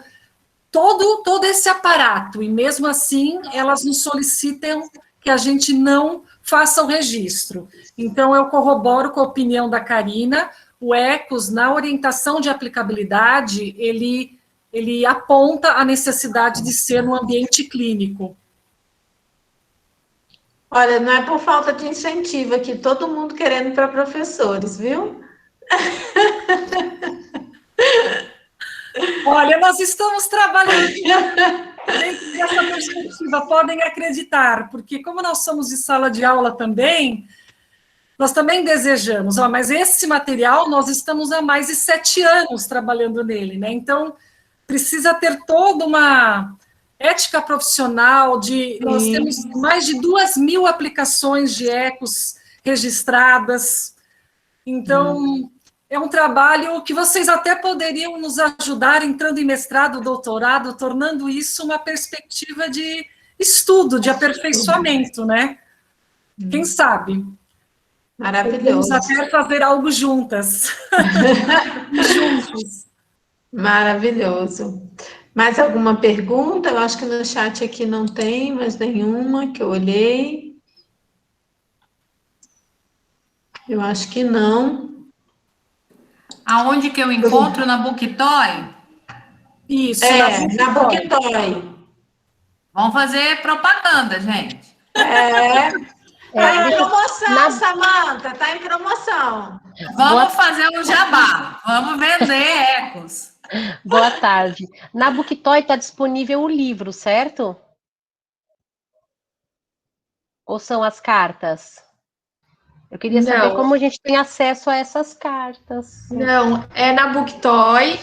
S2: todo esse aparato. E mesmo assim, elas nos solicitam que a gente não faça o registro. Então, eu corroboro com a opinião da Karina. O ECOS, na orientação de aplicabilidade, ele aponta a necessidade de ser no ambiente clínico.
S1: Olha, não é por falta de incentivo aqui, todo mundo querendo para professores, viu?
S2: Olha, nós estamos trabalhando dentro dessa perspectiva, podem acreditar, porque como nós somos de sala de aula também, nós também desejamos, mas esse material nós estamos há mais de 7 anos trabalhando nele, né? Então, precisa ter toda uma ética profissional, nós temos mais de 2.000 aplicações de ECOS registradas, então é um trabalho que vocês até poderiam nos ajudar entrando em mestrado, doutorado, tornando isso uma perspectiva de estudo, de aperfeiçoamento, né? Quem sabe?
S1: Maravilhoso.
S2: Podemos até fazer algo juntas. Juntos.
S1: Maravilhoso. Mais alguma pergunta? Eu acho que no chat aqui não tem mais nenhuma que eu olhei. Eu acho que não.
S11: Aonde que eu encontro? Na Booktoy?
S2: Isso,
S1: na Booktoy.
S11: Vamos fazer propaganda, gente.
S1: Tá em promoção, Samanta, tá em promoção.
S11: Vamos fazer um jabá, vamos vender ECOS.
S12: Boa tarde. Na Booktoy está disponível o livro, certo? Ou são as cartas? Eu queria saber como a gente tem acesso a essas cartas.
S3: Não, na Booktoy,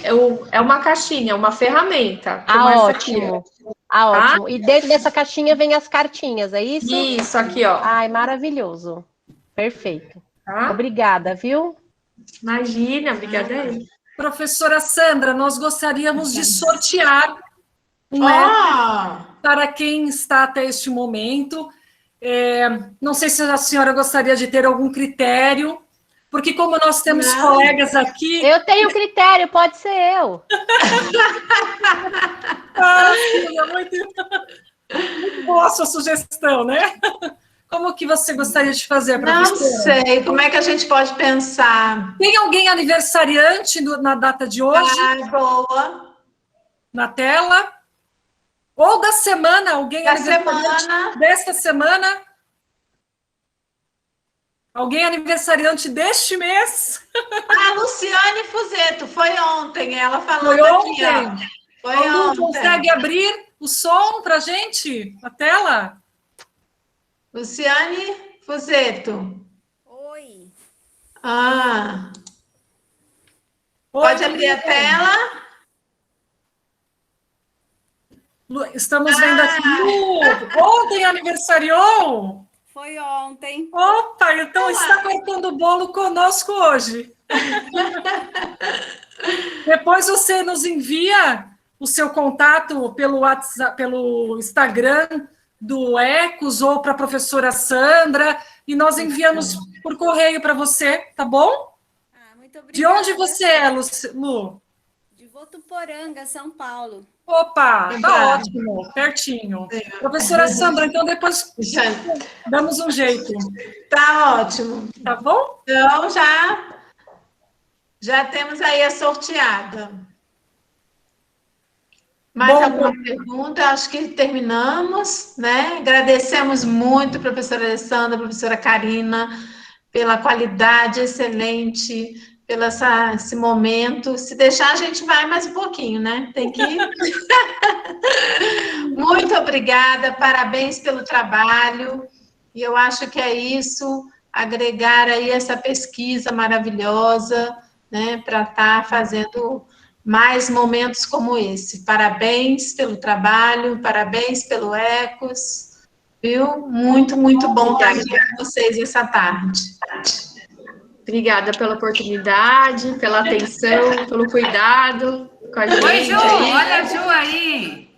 S3: é uma caixinha, uma ferramenta.
S12: Ótimo. Ótimo. E dentro dessa caixinha vem as cartinhas, é isso?
S3: Isso, aqui, ó.
S12: Ai, maravilhoso. Perfeito. Obrigada, viu?
S3: Imagina, obrigada aí.
S2: Professora Sandra, nós gostaríamos de sortear um ECOS para quem está até este momento. Não sei se a senhora gostaria de ter algum critério, porque como nós temos colegas aqui...
S12: Eu tenho critério, pode ser eu.
S2: Muito boa a sua sugestão, né? Como que você gostaria de fazer, professora?
S1: Não sei, como é que a gente pode pensar?
S2: Tem alguém aniversariante na data de hoje?
S1: Boa.
S2: Na tela? Ou da semana, alguém aniversariante desta semana? Alguém aniversariante deste mês?
S1: Luciane Fuzeto, foi ontem, ela falou
S2: foi ontem.
S1: Aqui, ó. Foi ontem.
S2: Consegue abrir o som para a gente, a tela?
S1: Luciane Fuzeto.
S13: Oi.
S1: Pode abrir a tela?
S2: Estamos vendo aqui. Ontem aniversariou?
S13: Foi ontem.
S2: Opa, então está cortando o bolo conosco hoje. Depois você nos envia o seu contato pelo WhatsApp, pelo Instagram do ECOS ou para a professora Sandra, e nós enviamos por correio para você, tá bom?
S13: Muito obrigada.
S2: De onde você é, Lu?
S13: De Votuporanga, São Paulo.
S2: Opa, tá ótimo, pertinho. Professora Sandra, então depois damos um jeito.
S1: Tá ótimo.
S2: Tá bom?
S1: Então, já temos aí a sorteada. Mais alguma pergunta? Acho que terminamos, né? Agradecemos muito, professora Alessandra, professora Karina, pela qualidade excelente, pelo esse momento. Se deixar, a gente vai mais um pouquinho, né? Tem que ir. Muito obrigada, parabéns pelo trabalho. E eu acho que é isso, agregar aí essa pesquisa maravilhosa, né, para estar fazendo mais momentos como esse. Parabéns pelo trabalho, parabéns pelo Ecos, viu? Muito, muito bom estar aqui com vocês essa tarde.
S3: Obrigada pela oportunidade, pela atenção, pelo cuidado com a gente.
S11: Oi, Ju, olha a Ju aí.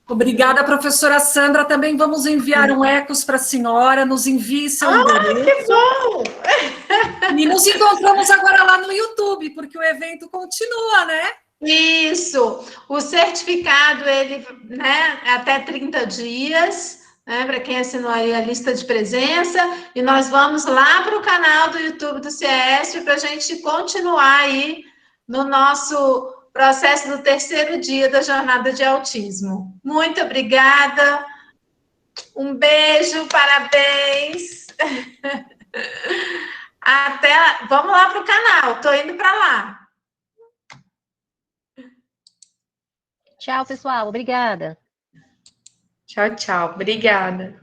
S2: Obrigada, professora Sandra. Também vamos enviar um Ecos para a senhora. Nos envie seu endereço.
S1: Que bom!
S2: E nos encontramos agora lá no YouTube, porque o evento continua, né?
S1: Isso. O certificado, ele, né, até 30 dias, né, para quem assinou aí a lista de presença. E nós vamos lá para o canal do YouTube do CESP para a gente continuar aí no nosso processo do terceiro dia da jornada de autismo. Muito obrigada. Um beijo, parabéns. Até, vamos lá para o canal, estou indo para lá.
S12: Tchau, pessoal. Obrigada.
S3: Tchau, tchau. Obrigada.